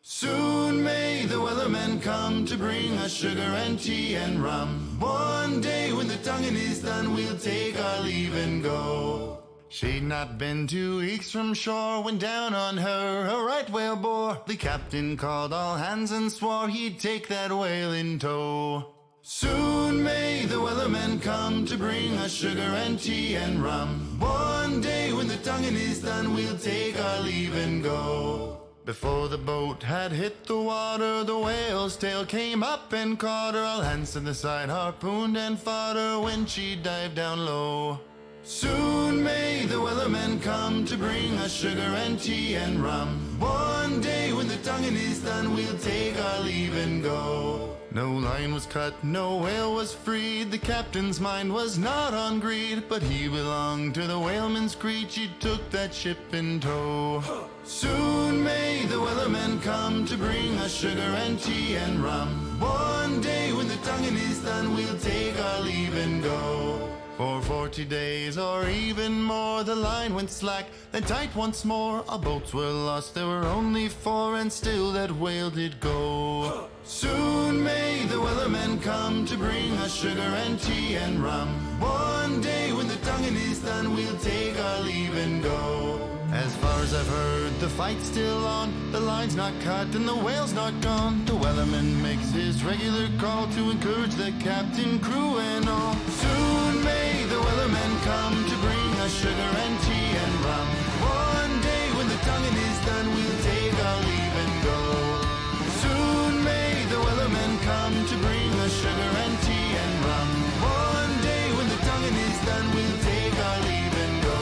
[SPEAKER 8] Soon may the weathermen come to bring us sugar and tea and rum. One day when the tonguing is done, we'll take our leave and go. She'd not been 2 weeks from shore when down on her a right whale bore. The captain called all hands and swore he'd take that whale in tow. Soon may the weathermen come to bring us sugar and tea and rum. One day when the tonguing is done, we'll take our leave and go. Before the boat had hit the water, the whale's tail came up and caught her. All hands to the side, harpooned and fought her when she dived down low. Soon may the wellerman come to bring us sugar and tea and rum. One day when the tonguing is done, we'll take our leave and go. No line was cut, no whale was freed. The captain's mind was not on greed, but he belonged to the whaleman's creed. She took that ship in tow. Soon may the wellerman come to bring us sugar and tea and rum. One day when the tonguing is done, we'll take our leave and go. For 40 days or even more, the line went slack, then tight once more. Our boats were lost, there were only 4, and still that whale did go. Soon may the wellerman come to bring us sugar and tea and rum. One day when the tonguing is done, we'll take our leave and go. As far as I've heard, the fight's still on. The line's not cut and the whale's not gone. The wellerman makes his regular call to encourage the captain, crew, and all. Soon may the wellerman come to bring us sugar and tea and rum. One day when the tonguing is done, we'll take our leave and go. Soon may the wellerman come to bring us sugar and tea and rum. One day when the tonguing is done, we'll take our leave and go.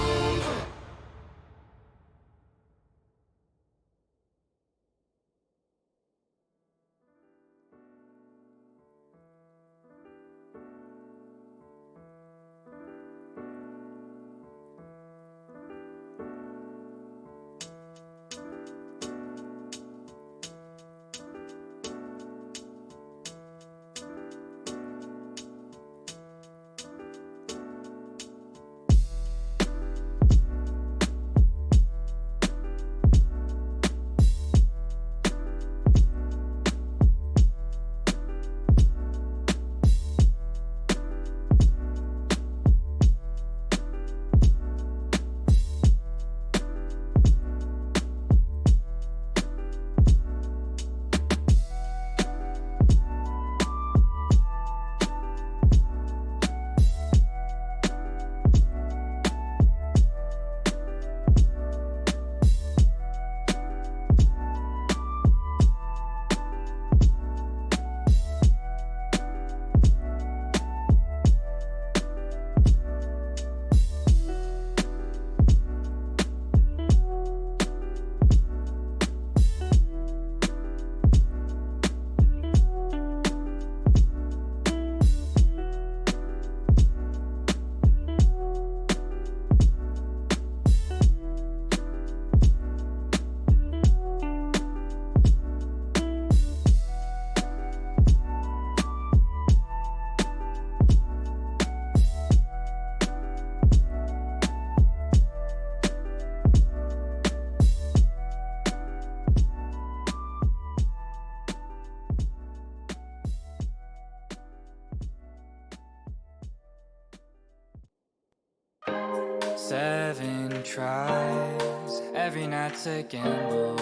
[SPEAKER 9] Seven tries, every night's a gamble.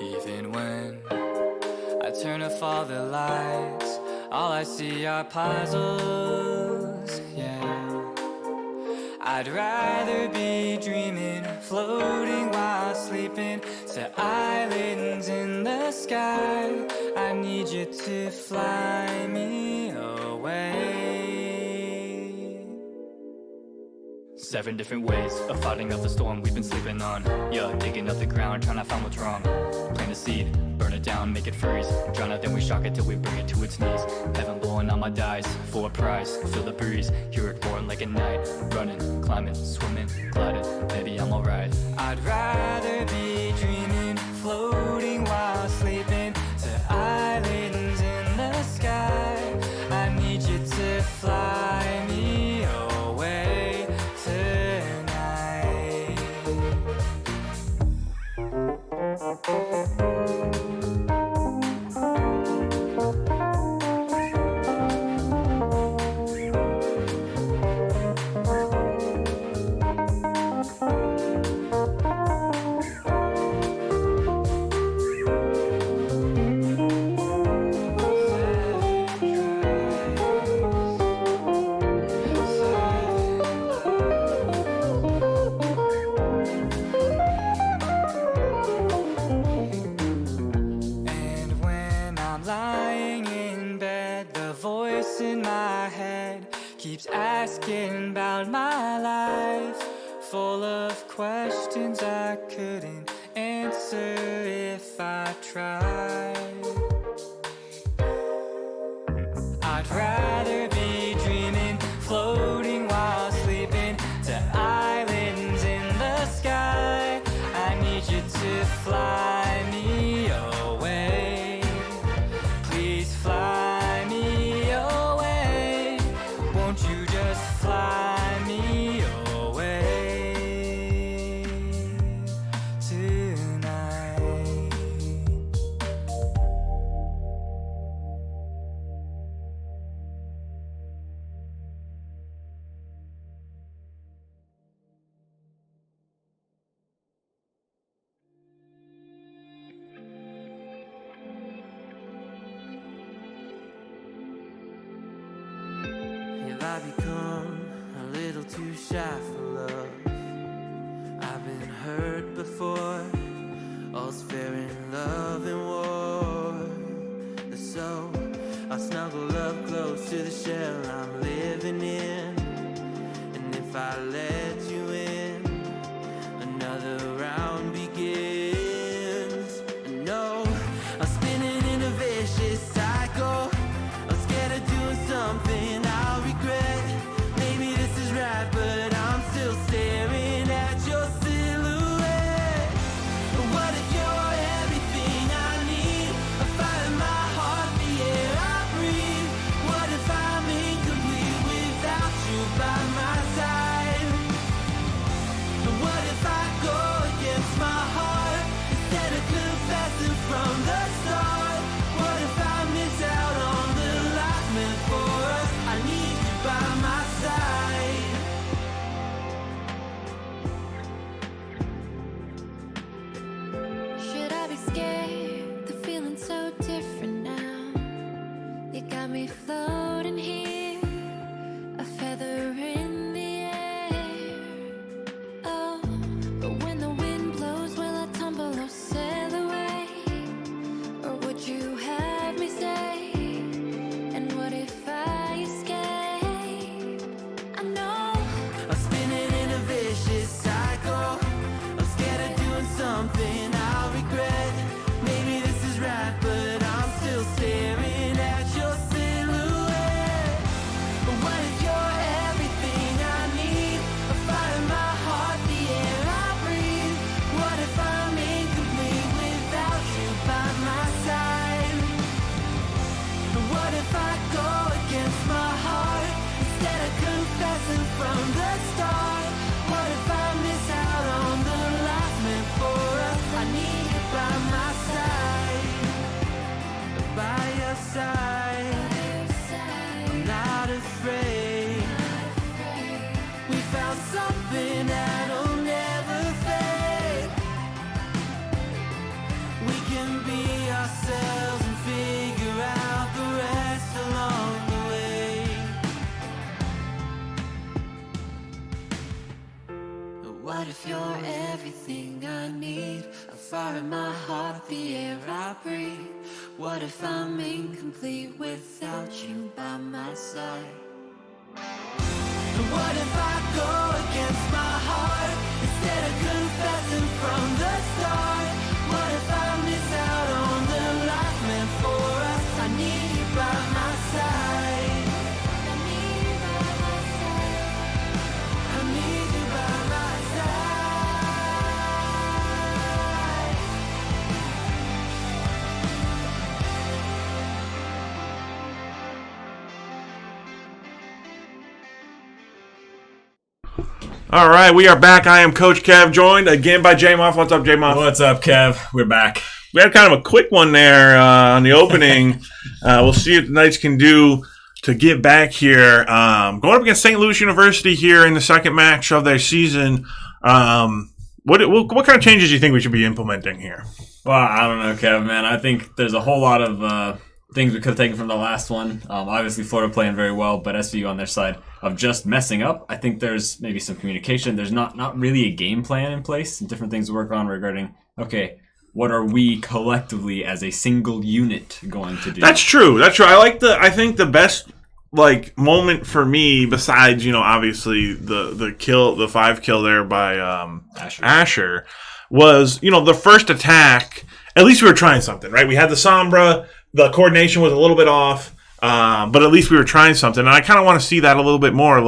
[SPEAKER 9] Even when I turn off all the lights, all I see are puzzles, yeah. I'd rather be dreaming, floating while sleeping, to islands in the sky. I need you to fly me away. 7 different ways of fighting off the storm we've been sleeping on. Yeah, digging up the ground, trying to find what's wrong. Plant a seed, burn it down, make it freeze. Drown it, then we shock it till we bring it to its knees. Heaven blowing on my dice, for a prize. Feel the breeze, hear it roaring like a night. Running, climbing, swimming, gliding, maybe I'm alright. I'd rather be dreaming, floating while sleeping, to islands in the sky. I need you to fly me away tonight. full of questions I couldn't answer if I tried. I'd rather be dreaming, floating while sleeping to islands in the sky. I need you to fly me away. Please fly me away. Won't you just fly me away tonight?
[SPEAKER 1] Have I become a little too shy for love? I've been hurt before. All's fair in love and war. So I snuggle up close to the shell I'm living in. And if I let you in, another round begins. And no, I'm spinning in a vicious cycle. I'm scared of doing something I'll regret. Maybe this is right, but I'm still staring at your silhouette. What if you're everything I need? A fire in my heart, the air I breathe. What if I'm incomplete without you by my side? What if I go against my heart instead of confessing from the start? What if I miss out on the life meant for us? I need you by my side.
[SPEAKER 6] Should I be scared? The feeling's so different now. You got me floating here, a feather in the air. Oh, but when the wind blows, will I tumble or sail away? Or would you have me stay? And what if I escape? I know
[SPEAKER 1] I'm spinning in a vicious cycle. I'm scared of doing something I'll regret. Maybe this is right, but I'm still staring at your silhouette. But what if you're everything I need? A fire in my heart, the air I breathe. What if I'm incomplete without you by my side? What if I go against my heart instead of confessing from the start? What if I miss out on the life meant for us? I need you by my side, by your side. I'm not afraid. We found something that'll never fade. We can be ourselves and figure out the rest along the way. What if you're everything I need? A fire in my heart, the air I breathe. What if I'm incomplete without you by my side? What if I go against my heart instead of confessing from the start? What if I miss out on the life meant for us? I need you by my side. I need you by my side. I need you by my side.
[SPEAKER 3] All right, we are back. I am Coach Kev, joined again by J Moff. What's up, J Moff?
[SPEAKER 2] What's up, Kev? We're back.
[SPEAKER 3] We had kind of a quick one there on the opening. We'll see what the Knights can do to get back here. Going up against St. Louis University here in the second match of their season. What kind of changes do you think we should be implementing here?
[SPEAKER 2] Well, I don't know, Kev, man. I think there's a whole lot of things we could have taken from the last one. Obviously, Florida playing very well, but SVU on their side of just messing up. I think there's maybe some communication. There's not really a game plan in place and different things to work on regarding, okay, what are we collectively as a single unit going to do?
[SPEAKER 3] That's true. I think the best like moment for me, besides obviously the 5 kill there by Asher, was the first attack. At least we were trying something, right? We had the Sombra, the coordination was a little bit off, but at least we were trying something, and I kind of want to see that a little bit more.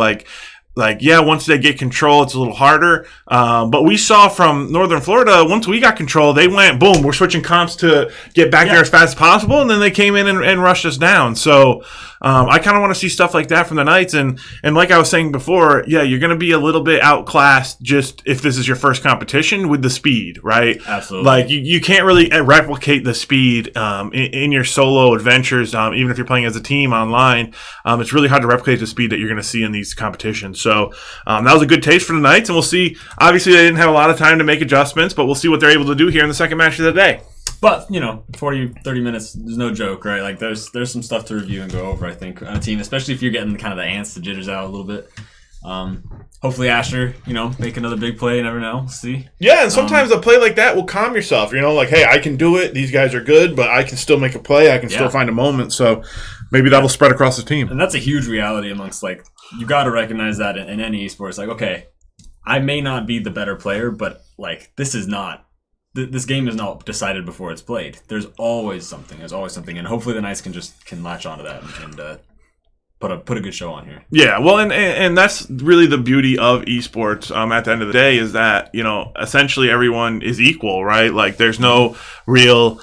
[SPEAKER 3] Yeah, once they get control, it's a little harder. But we saw from Northern Florida, once we got control, they went, boom, we're switching comps to get back there as fast as possible, and then they came in and rushed us down. So I kind of want to see stuff like that from the Knights. And like I was saying before, yeah, you're going to be a little bit outclassed just if this is your first competition with the speed, right?
[SPEAKER 2] Absolutely.
[SPEAKER 3] Like, you can't really replicate the speed in your solo adventures, even if you're playing as a team online. It's really hard to replicate the speed that you're going to see in these competitions. So that was a good taste for the Knights, and we'll see. Obviously, they didn't have a lot of time to make adjustments, but we'll see what they're able to do here in the second match of the day.
[SPEAKER 2] But, 40, 30 minutes is no joke, right? Like, there's some stuff to review and go over, I think, on a team, especially if you're getting kind of the ants, the jitters out a little bit. Hopefully Asher, make another big play. You never know. We'll see.
[SPEAKER 3] Yeah, and sometimes a play like that will calm yourself. Like, hey, I can do it. These guys are good, but I can still make a play. I can still find a moment. So maybe that'll spread across the team.
[SPEAKER 2] And that's a huge reality amongst, you got to recognize that in any esports. Like, okay, I may not be the better player, but, this is not. This game is not decided before it's played. There's always something. And hopefully the Knights can latch onto that and put a good show on here.
[SPEAKER 3] Yeah, well, and that's really the beauty of esports. At the end of the day, is that essentially everyone is equal, right? Like, there's no real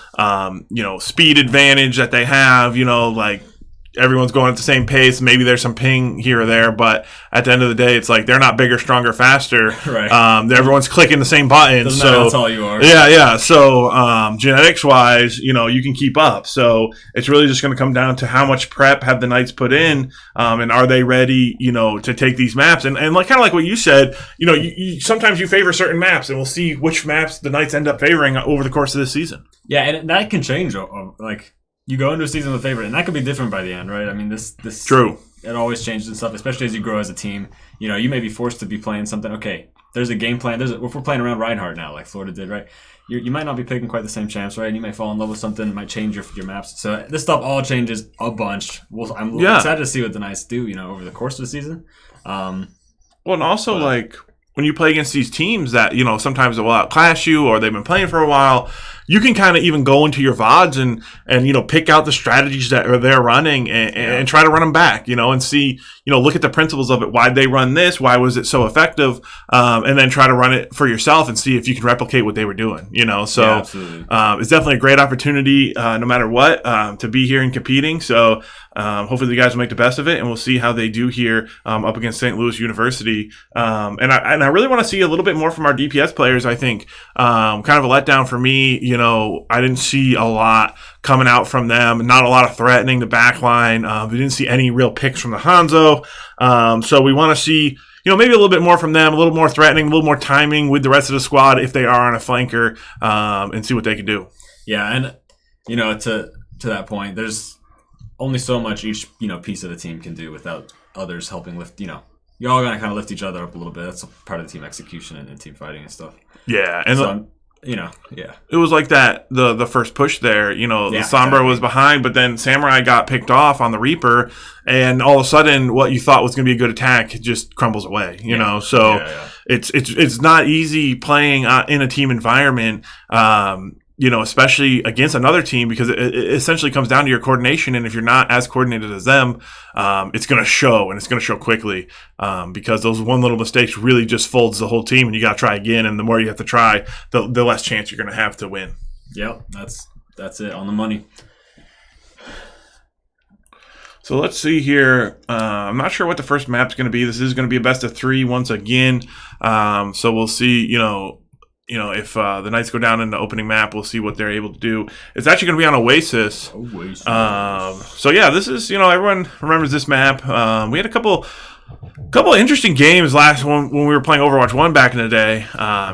[SPEAKER 3] speed advantage that they have. Everyone's going at the same pace. Maybe there's some ping here or there, but at the end of the day, it's like they're not bigger, stronger, faster.
[SPEAKER 2] Right.
[SPEAKER 3] Everyone's clicking the same button.
[SPEAKER 2] Doesn't matter, that's all you are.
[SPEAKER 3] Yeah. So genetics-wise, you can keep up. So it's really just going to come down to how much prep have the Knights put in, and are they ready, to take these maps? And kind of like what you said, you sometimes you favor certain maps, and we'll see which maps the Knights end up favoring over the course of this season.
[SPEAKER 2] Yeah, and that can change. You go into a season with a favorite, and that could be different by the end, right? I mean, this
[SPEAKER 3] true.
[SPEAKER 2] It always changes and stuff, especially as you grow as a team. You may be forced to be playing something. Okay, there's a game plan. If we're playing around Reinhardt now, like Florida did, right? You might not be picking quite the same champs, right? And you may fall in love with something. It might change your maps. So this stuff all changes a bunch. I'm excited to see what the Knights do, over the course of the season.
[SPEAKER 3] Well, and also when you play against these teams that sometimes they will outclass you, or they've been playing for a while, you can kind of even go into your VODs and pick out the strategies that they're running and try to run them back, and see, look at the principles of it. Why'd they run this? Why was it so effective? And then try to run it for yourself and see if you can replicate what they were doing, So
[SPEAKER 2] absolutely.
[SPEAKER 3] It's definitely a great opportunity, no matter what, to be here and competing. So hopefully the guys will make the best of it, and we'll see how they do here up against St. Louis University. And I really want to see a little bit more from our DPS players, I think. Kind of a letdown for me, I didn't see a lot coming out from them, not a lot of threatening the back line. We didn't see any real picks from the Hanzo. So we want to see, maybe a little bit more from them, a little more threatening, a little more timing with the rest of the squad if they are on a flanker, and see what they can do.
[SPEAKER 2] Yeah, and, to that point, there's only so much each, piece of the team can do without others helping lift, you're all going to kind of lift each other up a little bit. That's a part of the team execution and team fighting and stuff.
[SPEAKER 3] Yeah, and
[SPEAKER 2] so
[SPEAKER 3] it was like that the first push there. The Sombra
[SPEAKER 2] exactly. was
[SPEAKER 3] behind, but then Samurai got picked off on the Reaper, and all of a sudden, what you thought was going to be a good attack just crumbles away. It's not easy playing in a team environment. Especially against another team, because it essentially comes down to your coordination. And if you're not as coordinated as them, it's going to show, and it's going to show quickly, because those one little mistakes really just folds the whole team, and you got to try again. And the more you have to try, the less chance you're going to have to win.
[SPEAKER 2] Yep, that's it, on the money.
[SPEAKER 3] So let's see here. I'm not sure what the first map's going to be. This is going to be a best of 3 once again. So we'll see, if the Knights go down in the opening map, we'll see what they're able to do. It's actually going to be on Oasis. So yeah, this is, everyone remembers this map. We had a couple interesting games last one when we were playing Overwatch 1 back in the day,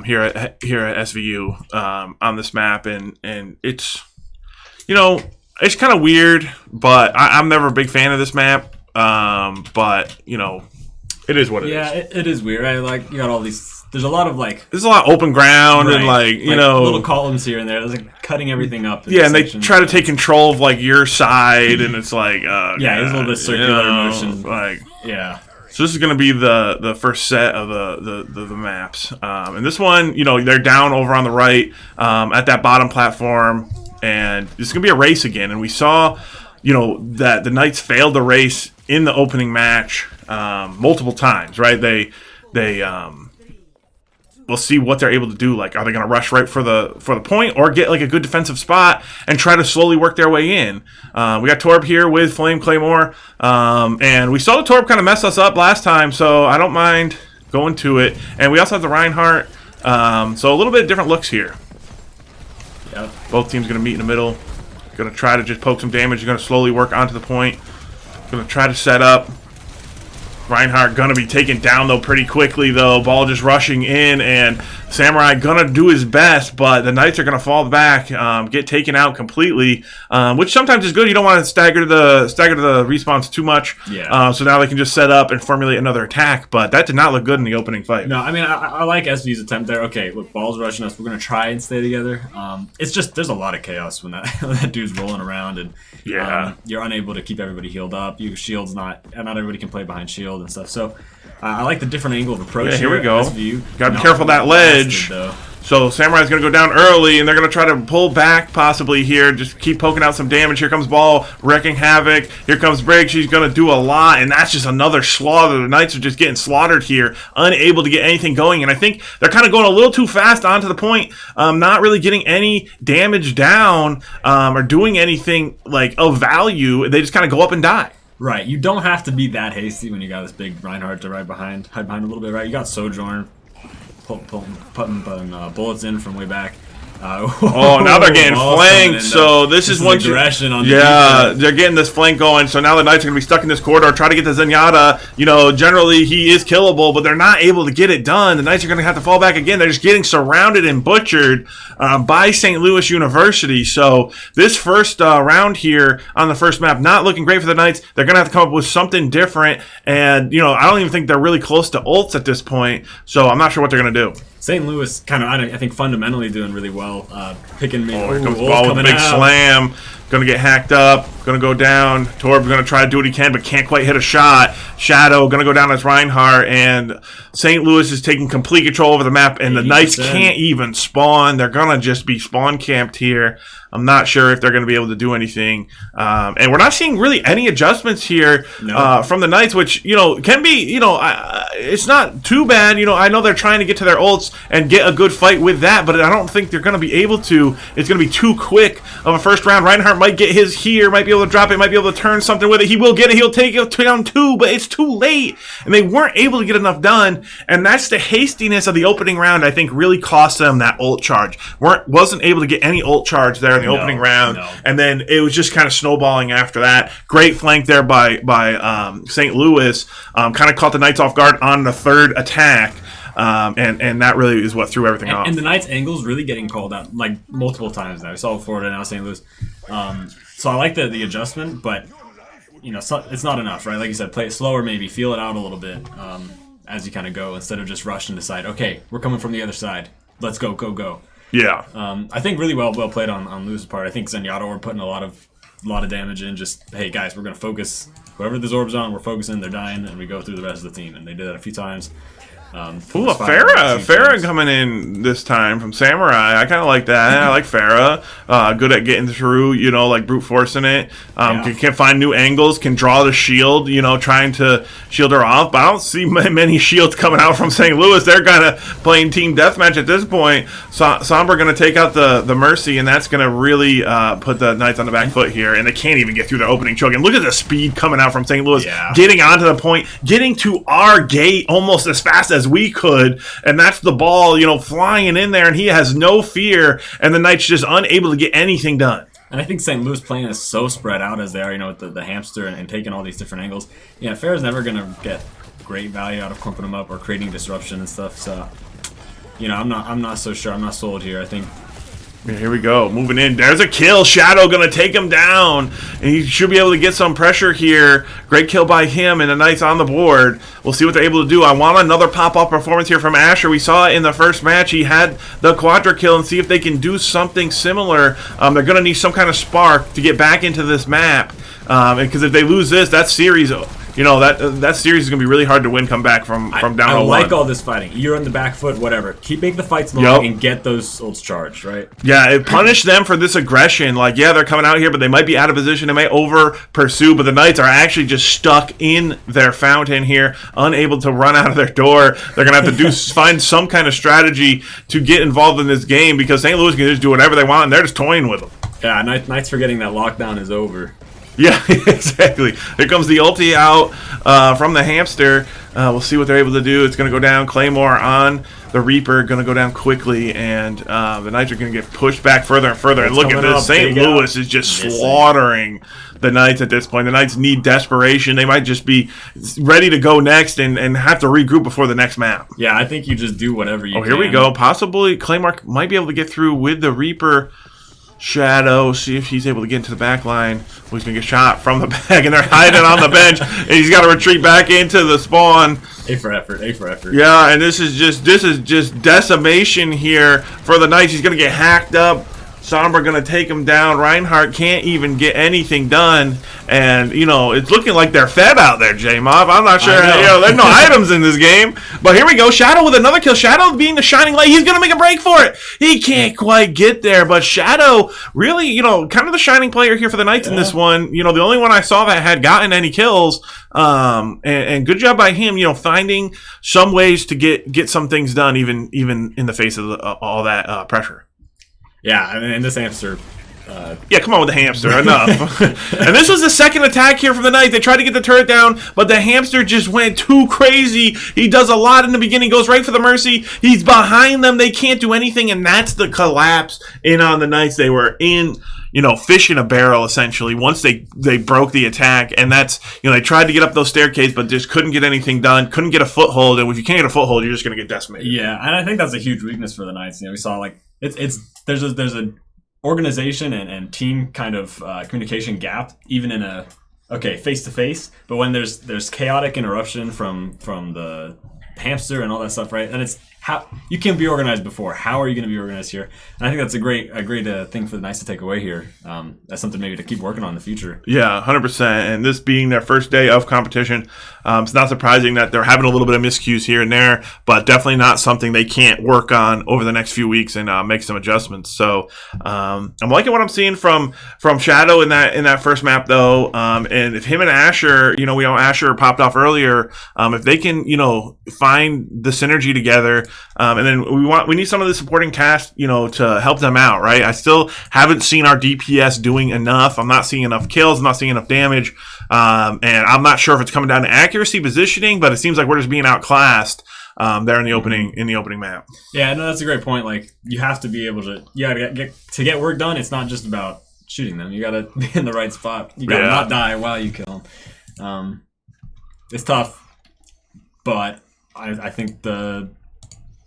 [SPEAKER 3] here at SVU, on this map, and it's, it's kind of weird, but I'm never a big fan of this map. But it is what it is.
[SPEAKER 2] Yeah, it is weird, right? Like, you got all these there's a lot of like
[SPEAKER 3] there's a lot of open ground and like you know
[SPEAKER 2] little columns here and there. It's like cutting everything up.
[SPEAKER 3] Yeah, and they try to take control of like your side, and it's like
[SPEAKER 2] yeah, there's a little bit circular motion.
[SPEAKER 3] Like
[SPEAKER 2] yeah.
[SPEAKER 3] So this is going to be the first set of the maps, and this one, you know, they're down over on the right at that bottom platform, and this is going to be a race again. And we saw, you know, that the Knights failed the race in the opening match multiple times, right? They we'll see what they're able to do. Like, are they going to rush right for the point, or get like a good defensive spot and try to slowly work their way in? We got Torb here with Flame Claymore, and we saw the Torb kind of mess us up last time, so I don't mind going to it. And we also have the Reinhardt, so a little bit different looks here.
[SPEAKER 2] Yep.
[SPEAKER 3] Both teams going to meet in the middle. Going to try to just poke some damage. You're going to slowly work onto the point. Going to try to set up. Reinhardt gonna be taken down though pretty quickly though. Ball just rushing in, and Samurai gonna do his best, but the Knights are gonna fall back, get taken out completely, which sometimes is good. You don't want to stagger the respawns too much.
[SPEAKER 2] Yeah.
[SPEAKER 3] So now they can just set up and formulate another attack, but that did not look good in the opening fight.
[SPEAKER 2] No, I mean I like SVU's attempt there. Okay, look, ball's rushing us. We're gonna try and stay together. It's just there's a lot of chaos when that dude's rolling around, and you're unable to keep everybody healed up. Your shield's not everybody can play behind shield and stuff. So I like the different angle of approach.
[SPEAKER 3] Yeah, here we go.
[SPEAKER 2] SVU.
[SPEAKER 3] Gotta be careful of that ledge. So Samurai's going to go down early, and they're going to try to pull back possibly here. Just keep poking out some damage. Here comes Ball, wrecking havoc. Here comes Briggs. She's going to do a lot, and that's just another slaughter. The Knights are just getting slaughtered here, unable to get anything going. And I think they're kind of going a little too fast onto the point, not really getting any damage down or doing anything like of value. They just kind of go up and die.
[SPEAKER 2] Right. You don't have to be that hasty when you got this big Reinhardt to hide behind a little bit, right? You got Sojourn putting bullets in from way back.
[SPEAKER 3] Now they're getting flanked, so this is one
[SPEAKER 2] aggression on the
[SPEAKER 3] defense. They're getting this flank going, so now the Knights are going to be stuck in this corridor, try to get the Zenyatta. You know, generally he is killable, but they're not able to get it done. The Knights are going to have to fall back again. They're just getting surrounded and butchered by St. Louis University. So this first round here on the first map, not looking great for the Knights. They're going to have to come up with something different, and, you know, I don't even think they're really close to ults at this point, so I'm not sure what they're going to do.
[SPEAKER 2] St. Louis kind of, I think, fundamentally doing really well. Picking me.
[SPEAKER 3] Here comes Ball with a big slam. Going to get hacked up. Going to go down. Torb going to try to do what he can, but can't quite hit a shot. Shadow going to go down as Reinhardt, and St. Louis is taking complete control over the map, and the Knights can't even spawn. They're going to just be spawn camped here. I'm not sure if they're going to be able to do anything. And we're not seeing really any adjustments here from the Knights, which, you know, can be, you know, it's not too bad. You know, I know they're trying to get to their ults and get a good fight with that, but I don't think they're going to be able to. It's going to be too quick of a first round. Reinhardt might get his here, might be able to drop it, might be able to turn something with it. He will get it. He'll take it down too, but it's too late. And they weren't able to get enough done. And that's the hastiness of the opening round, I think, really cost them that ult charge. Wasn't able to get any ult charge there in the opening round. And then it was just kind of snowballing after that. Great flank there by St. Louis. Kind of caught the Knights off guard on the third attack. And that really is what threw everything off.
[SPEAKER 2] And the Knights' angles really getting called out like multiple times now. We saw Florida, now St. Louis. So I like the adjustment, but you know, it's not enough, right? Like you said, play it slower, maybe feel it out a little bit as you kind of go, instead of just rush and decide, okay, we're coming from the other side. Let's go, go, go.
[SPEAKER 3] Yeah.
[SPEAKER 2] I think really well played on Lewis's part. I think Zenyatta were putting a lot of damage in. Just, hey guys, we're gonna focus. Whoever the Zorb's on, we're focusing. They're dying, and we go through the rest of the team. And they did that a few times.
[SPEAKER 3] Farah coming in this time from Samurai. I kind of like that. I like Farah. Good at getting through, you know, like brute forcing it. Can find new angles, can draw the shield, you know, trying to shield her off. But I don't see many shields coming out from St. Louis. They're kind of playing team deathmatch at this point. Sombra going to take out the Mercy, and that's going to really put the Knights on the back foot here. And they can't even get through the opening choke. And look at the speed coming out from St. Louis, getting onto the point, getting to our gate almost as fast as we could, and that's the ball, you know, flying in there, and he has no fear, and the Knights just unable to get anything done.
[SPEAKER 2] And I think St. Louis playing is so spread out as they are, you know, with the hamster and taking all these different angles. Yeah, Farah's never going to get great value out of clumping them up or creating disruption and stuff, so, you know, I'm not so sure. I'm not sold here. I think
[SPEAKER 3] Yeah, here we go. Moving in. There's a kill. Shadow going to take him down. And he should be able to get some pressure here. Great kill by him and a nice on the board. We'll see what they're able to do. I want another pop-up performance here from Asher. We saw it in the first match. He had the quadra kill, and see if they can do something similar. They're going to need some kind of spark to get back into this map. Because if they lose this, that series... that series is going to be really hard to win, come back from down 0-1.
[SPEAKER 2] I like all this fighting. You're on the back foot, whatever. Keep making the fights long and get those ults charged, right?
[SPEAKER 3] Yeah, it punished them for this aggression. Like, yeah, they're coming out here, but they might be out of position. They might over-pursue, but the Knights are actually just stuck in their fountain here, unable to run out of their door. They're going to have to find some kind of strategy to get involved in this game, because St. Louis can just do whatever they want, and they're just toying with them.
[SPEAKER 2] Yeah, Knights forgetting that lockdown is over.
[SPEAKER 3] Yeah, exactly. Here comes the ulti out from the hamster. We'll see what they're able to do. It's going to go down. Claymore on the Reaper, going to go down quickly, and the Knights are going to get pushed back further and further. And look at this. St. Louis is just slaughtering the Knights at this point. The Knights need desperation. They might just be ready to go next and have to regroup before the next map.
[SPEAKER 2] Yeah, I think you just do whatever you can.
[SPEAKER 3] Oh, here we go. Possibly Claymore might be able to get through with the Reaper. Shadow, see if he's able to get into the back line. Well, he's going to get shot from the back, and they're hiding on the bench, and he's got to retreat back into the spawn.
[SPEAKER 2] A for effort.
[SPEAKER 3] Yeah, and this is just decimation here for the Knights. He's going to get hacked up. Sombra going to take him down. Reinhardt can't even get anything done. And, it's looking like they're fed out there, J-Mob. I'm not sure. There's no items in this game. But here we go. Shadow with another kill. Shadow being the shining light. He's going to make a break for it. He can't quite get there. But Shadow, really, kind of the shining player here for the Knights in this one. The only one I saw that had gotten any kills. And good job by him, finding some ways to get some things done, even in the face of all that pressure.
[SPEAKER 2] Yeah, and this hamster...
[SPEAKER 3] yeah, come on with the hamster. Enough. And this was the second attack here from the Knights. They tried to get the turret down, but the hamster just went too crazy. He does a lot in the beginning, goes right for the Mercy. He's behind them. They can't do anything, and that's the collapse in on the Knights. They were in... fish in a barrel, essentially, once they broke the attack. And that's, they tried to get up those staircases, but just couldn't get anything done, couldn't get a foothold. And if you can't get a foothold, you're just going to get decimated.
[SPEAKER 2] Yeah, and I think that's a huge weakness for the Knights. We saw, there's a organization and team kind of communication gap, even in a, face-to-face. But when there's chaotic interruption from the hamster and all that stuff, right? And it's how you can be organized before. How are you going to be organized here? And I think that's a great thing for the Knights to take away here. That's something maybe to keep working on in the future.
[SPEAKER 3] Yeah, 100%. And this being their first day of competition, it's not surprising that they're having a little bit of miscues here and there, but definitely not something they can't work on over the next few weeks and make some adjustments. So I'm liking what I'm seeing from Shadow in that first map, though. And if him and Asher, we know Asher popped off earlier, if they can, find the synergy together. And then we need some of the supporting cast, to help them out, right? I still haven't seen our DPS doing enough. I'm not seeing enough kills. I'm not seeing enough damage. And I'm not sure if it's coming down to accuracy, positioning, but it seems like we're just being outclassed there in the opening map.
[SPEAKER 2] Yeah, no, that's a great point. Like, you have to be able to, get work done. It's not just about shooting them. You got to be in the right spot. You got to not die while you kill them. It's tough, but I think the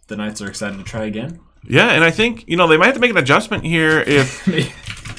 [SPEAKER 2] Knights are excited to try again.
[SPEAKER 3] Yeah, and I think, they might have to make an adjustment here if,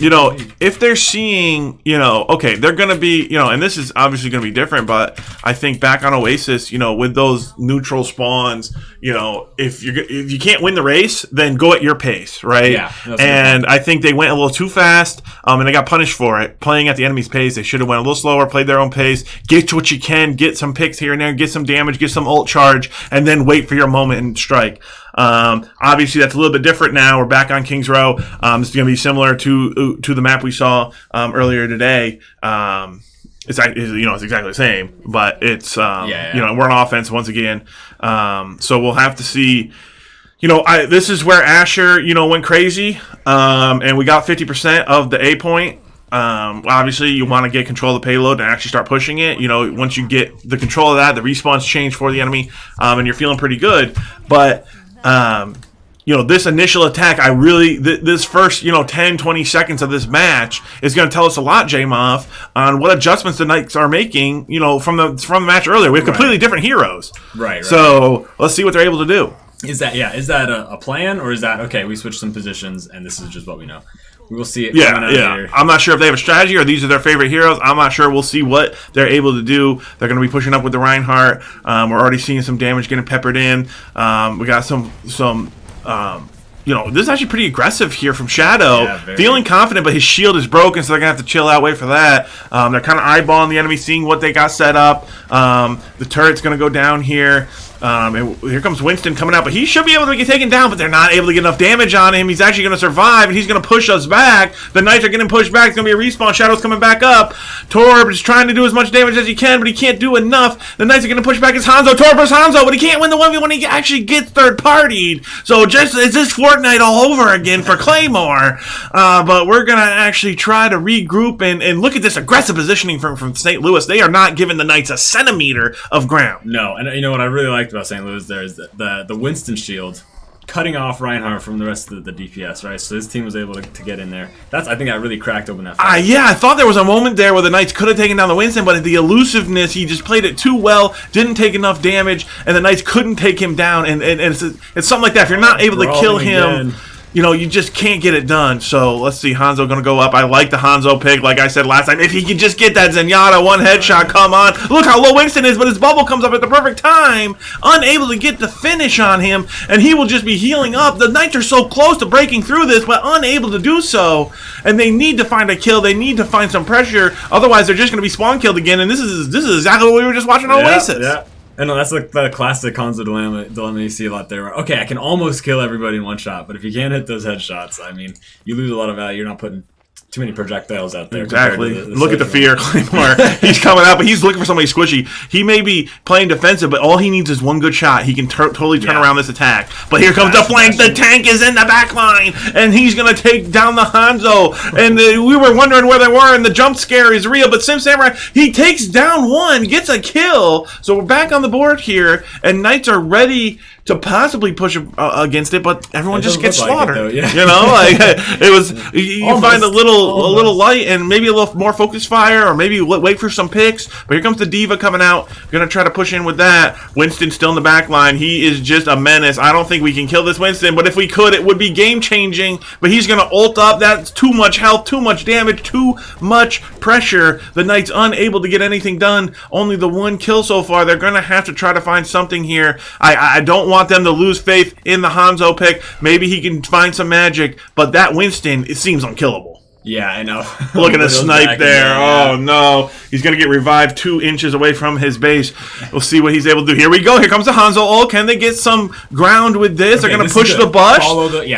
[SPEAKER 3] if they're seeing, okay, they're going to be, and this is obviously going to be different, but I think back on Oasis, with those neutral spawns, if you can't win the race, then go at your pace, right?
[SPEAKER 2] Yeah.
[SPEAKER 3] And I think they went a little too fast, and they got punished for it. Playing at the enemy's pace, they should have went a little slower, played their own pace, get what you can, get some picks here and there, get some damage, get some ult charge, and then wait for your moment and strike. Obviously, that's a little bit different now. We're back on Kings Row. This is going to be similar to the map we saw earlier today. It's exactly the same, but it's we're on offense once again. So we'll have to see. This is where Asher went crazy, and we got 50% of the A point. Obviously, you want to get control of the payload and actually start pushing it. Once you get the control of that, the respawn's change for the enemy, and you're feeling pretty good. But this initial attack, this first 10-20 seconds of this match is going to tell us a lot, J-Moff, on what adjustments the Knights are making. From the match earlier, we have completely different heroes.
[SPEAKER 2] Right.
[SPEAKER 3] So let's see what they're able to do.
[SPEAKER 2] Is that a plan, or is that okay? We switched some positions, and this is just what we know. We will see it.
[SPEAKER 3] Yeah. I'm not sure if they have a strategy or these are their favorite heroes. I'm not sure. We'll see what they're able to do. They're going to be pushing up with the Reinhardt. We're already seeing some damage getting peppered in. We got some. This is actually pretty aggressive here from Shadow.
[SPEAKER 2] Yeah,
[SPEAKER 3] feeling confident, but his shield is broken, so they're going to have to chill out, wait for that. They're kind of eyeballing the enemy, seeing what they got set up. The turret's going to go down here. And here comes Winston coming out, but he should be able to get taken down, but they're not able to get enough damage on him. He's actually going to survive, and he's going to push us back. The Knights are getting pushed back. It's going to be a respawn. Shadow's coming back up. Torb is trying to do as much damage as he can, but he can't do enough. The Knights are going to push back. It's Hanzo. Torb versus Hanzo, but he can't win the 1v1. He actually gets third-partied. So it's this Fortnite all over again for Claymore. But we're going to actually try to regroup and look at this aggressive positioning from St. Louis. They are not giving the Knights a centimeter of ground.
[SPEAKER 2] No, and you know what I really liked about St. Louis there is the Winston shield cutting off Reinhardt from the rest of the DPS, right? So his team was able to get in there. I think that really cracked open that fight.
[SPEAKER 3] I thought there was a moment there where the Knights could have taken down the Winston, but the elusiveness, he just played it too well, didn't take enough damage, and the Knights couldn't take him down. And it's something like that. If you're not able to kill him, you just can't get it done. So let's see, Hanzo going to go up. I like the Hanzo pick, like I said last time. If he can just get that Zenyatta one headshot, come on. Look how low Winston is, but his bubble comes up at the perfect time. Unable to get the finish on him, and he will just be healing up. The Knights are so close to breaking through this, but unable to do so. And they need to find a kill. They need to find some pressure. Otherwise, they're just going to be spawn killed again. And this is exactly what we were just watching on Oasis.
[SPEAKER 2] Yeah. I know, that's like the classic Hanzo dilemma you see a lot there. Where, okay, I can almost kill everybody in one shot, but if you can't hit those headshots, I mean, you lose a lot of value. You're not putting too many projectiles out there.
[SPEAKER 3] Exactly. Look at the fear, Claymore. He's coming out, but he's looking for somebody squishy. He may be playing defensive, but all he needs is one good shot. He can totally turn around this attack. But here comes the flank. The tank is in the back line, and he's going to take down the Hanzo. And we were wondering where they were, and the jump scare is real. But Sim Samurai, he takes down one, gets a kill. So we're back on the board here, and Knights are ready to possibly push against it, but everyone just gets slaughtered. It was you find a little light and maybe a little more focus fire, or maybe wait for some picks. But here comes the Diva coming out, gonna try to push in with that. Winston still in the back line. He is just a menace. I don't think we can kill this Winston, but if we could, it would be game changing. But he's gonna ult up. That's too much health, too much damage, too much pressure. The Knights unable to get anything done. Only the one kill so far. They're gonna have to try to find something here. I don't want them to lose faith in the Hanzo pick. Maybe he can find some magic, but that Winston, it seems unkillable.
[SPEAKER 2] Yeah, I know.
[SPEAKER 3] Look at the snipe there. Oh, no. He's going to get revived 2 inches away from his base. We'll see what he's able to do. Here we go. Here comes the Hanzo. Oh, can they get some ground with this? They're going to push the bush.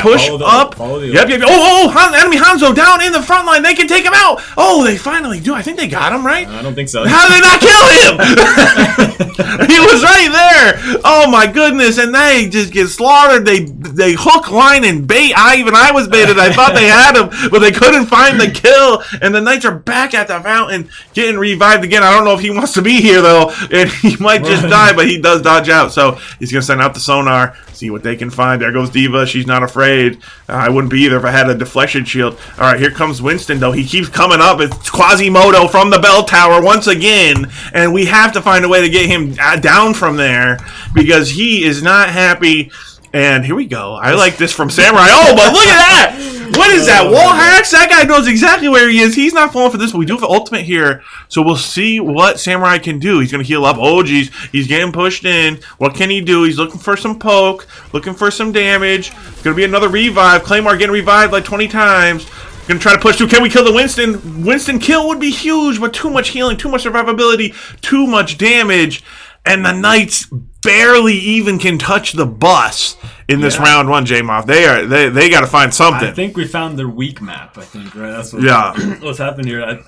[SPEAKER 3] Push up. Yep. Enemy Hanzo down in the front line. They can take him out. Oh, they finally do. I think they got him, right?
[SPEAKER 2] I don't think so.
[SPEAKER 3] How did they not kill him? He was right there. Oh, my goodness. And they just get slaughtered. They hook, line, and bait. I was baited. I thought they had him, but they couldn't find the kill, and the Knights are back at the fountain getting revived again. I don't know if he wants to be here though, and he might just die, but he does dodge out, so he's gonna send out the sonar, see what they can find. There goes Diva. She's not afraid. I wouldn't be either if I had a deflection shield. Alright, here comes Winston though. He keeps coming up. It's Quasimodo from the bell tower once again, and we have to find a way to get him down from there because he is not happy. And here we go. I like this from Samurai. Oh, but look at that! What is that? Wall hacks? That guy knows exactly where he is. He's not falling for this, but we do have ultimate here. So we'll see what Samurai can do. He's going to heal up. Oh, geez. He's getting pushed in. What can he do? He's looking for some poke. Looking for some damage. It's going to be another revive. Claymore getting revived like 20 times. Going to try to push through. Can we kill the Winston? Winston kill would be huge, but too much healing, too much survivability, too much damage. And the Knights barely even can touch the bus in this round one, J-Moff. They got to find something.
[SPEAKER 2] I think we found their weak map, I think, right? That's what, what's happened here.
[SPEAKER 3] And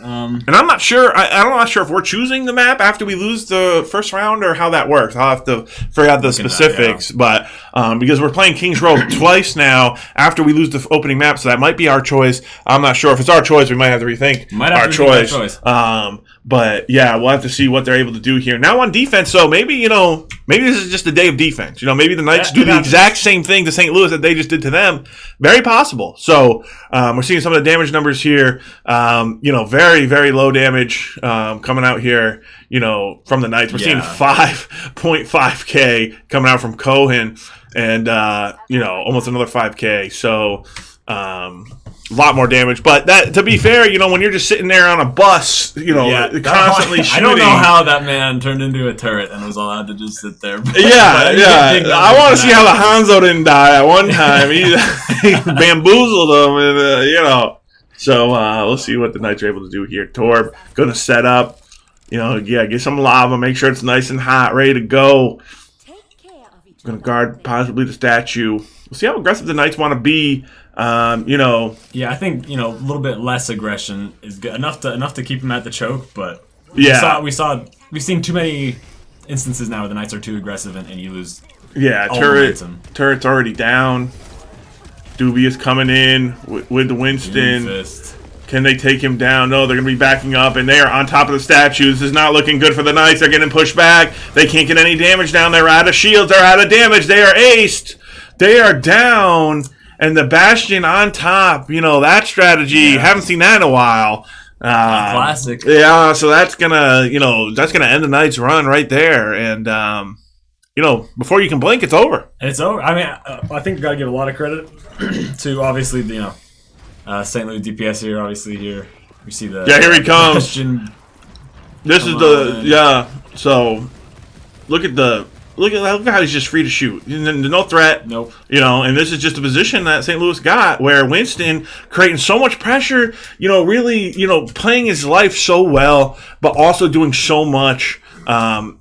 [SPEAKER 3] I'm not sure. I'm not sure if we're choosing the map after we lose the first round or how that works. I'll have to figure out the specifics. But because we're playing Kings Row twice now after we lose the opening map, so that might be our choice. I'm not sure. If it's our choice, we might have to rethink our choice. But yeah, we'll have to see what they're able to do here. Now on defense, so maybe this is just a day of defense. Maybe the Knights do the exact same thing to St. Louis that they just did to them. Very possible. So we're seeing some of the damage numbers here. Very, very low damage coming out here. From the Knights, we're seeing 5.5K coming out from Cohen, and almost another 5K. So. A lot more damage, but that, to be fair, when you're just sitting there on a bus, constantly shooting.
[SPEAKER 2] I don't know how that man turned into a turret and was allowed to just sit there. But,
[SPEAKER 3] I want to see how the Hanzo didn't die at one time. He bamboozled him, and So we'll see what the Knights are able to do here. Torb going to set up, get some lava, make sure it's nice and hot, ready to go. Going to guard possibly the statue. We'll see how aggressive the Knights want to be.
[SPEAKER 2] Yeah, I think a little bit less aggression is good enough to keep him at the choke. But we've seen too many instances now where the Knights are too aggressive and you lose.
[SPEAKER 3] Yeah, turret's already down. Dubious coming in with the Winston. Can they take him down? No, they're going to be backing up, and they are on top of the statues. This is not looking good for the Knights. They're getting pushed back. They can't get any damage down. They're out of shields. They're out of damage. They are aced. They are down. And the Bastion on top, that strategy, haven't seen that in a while.
[SPEAKER 2] Classic.
[SPEAKER 3] Yeah, so that's gonna end the Knights' run right there. And before you can blink, it's over.
[SPEAKER 2] It's over. I mean, I think we got to give a lot of credit to obviously St. Louis DPS here. Obviously here we see the
[SPEAKER 3] here he comes. This is So look at how he's just free to shoot. There's no threat.
[SPEAKER 2] Nope.
[SPEAKER 3] And this is just a position that St. Louis got where Winston creating so much pressure, really, playing his life so well, but also doing so much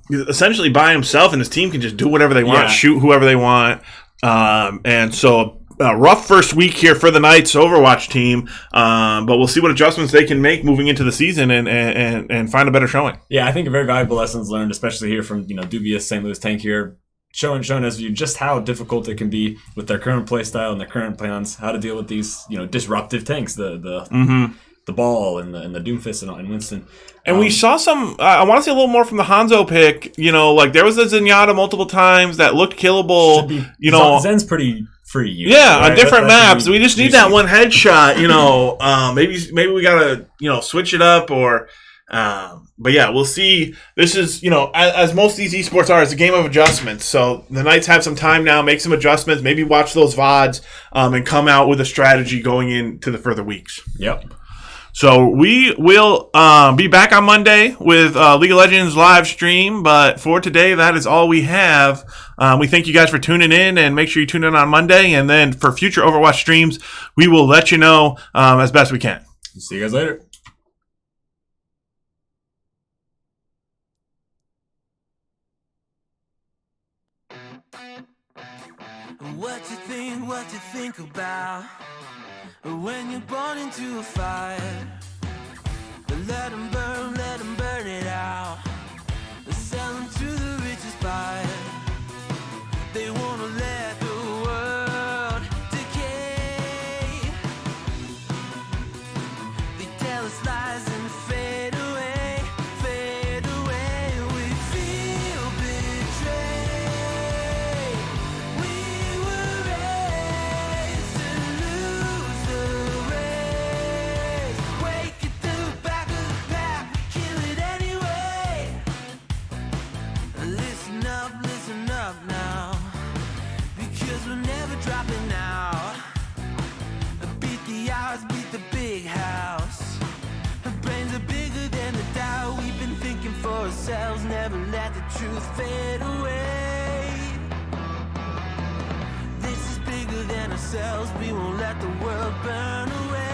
[SPEAKER 3] essentially by himself, and his team can just do whatever they want, shoot whoever they want. And so rough first week here for the Knights Overwatch team, but we'll see what adjustments they can make moving into the season and find a better showing.
[SPEAKER 2] Yeah, I think a very valuable lessons learned, especially here from dubious St. Louis Tank here, showing SVU just how difficult it can be with their current play style and their current plans, how to deal with these disruptive tanks, the ball and the Doomfist and Winston.
[SPEAKER 3] And we saw some, I want to see a little more from the Hanzo pick. There was a Zenyatta multiple times that looked killable.
[SPEAKER 2] Zen's pretty free.
[SPEAKER 3] On different maps. We just need that one headshot. Maybe we gotta switch it up or. But yeah, we'll see. This is as most of these esports are, it's a game of adjustments. So the Knights have some time now, make some adjustments, maybe watch those VODs, and come out with a strategy going into the further weeks.
[SPEAKER 2] Yep.
[SPEAKER 3] So we will be back on Monday with League of Legends live stream. But for today, that is all we have. We thank you guys for tuning in, and make sure you tune in on Monday. And then for future Overwatch streams, we will let you know as best we can.
[SPEAKER 2] See you guys later.
[SPEAKER 1] What you think about when you're born into a fire? Let them burn it out. Sell them to the richest buyer. They wanna let the world decay. They tell us lies and fade away, fade away. We feel betrayed. We were raised to lose the race. Wake at the back of the pack, kill it anyway. Listen up now, because we're never dropping out. Beat the odds, beat the big house. Our brains are bigger than the doubt. We've been thinking for ourselves, never let the truth fade away. This is bigger than ourselves, we won't let the world burn away.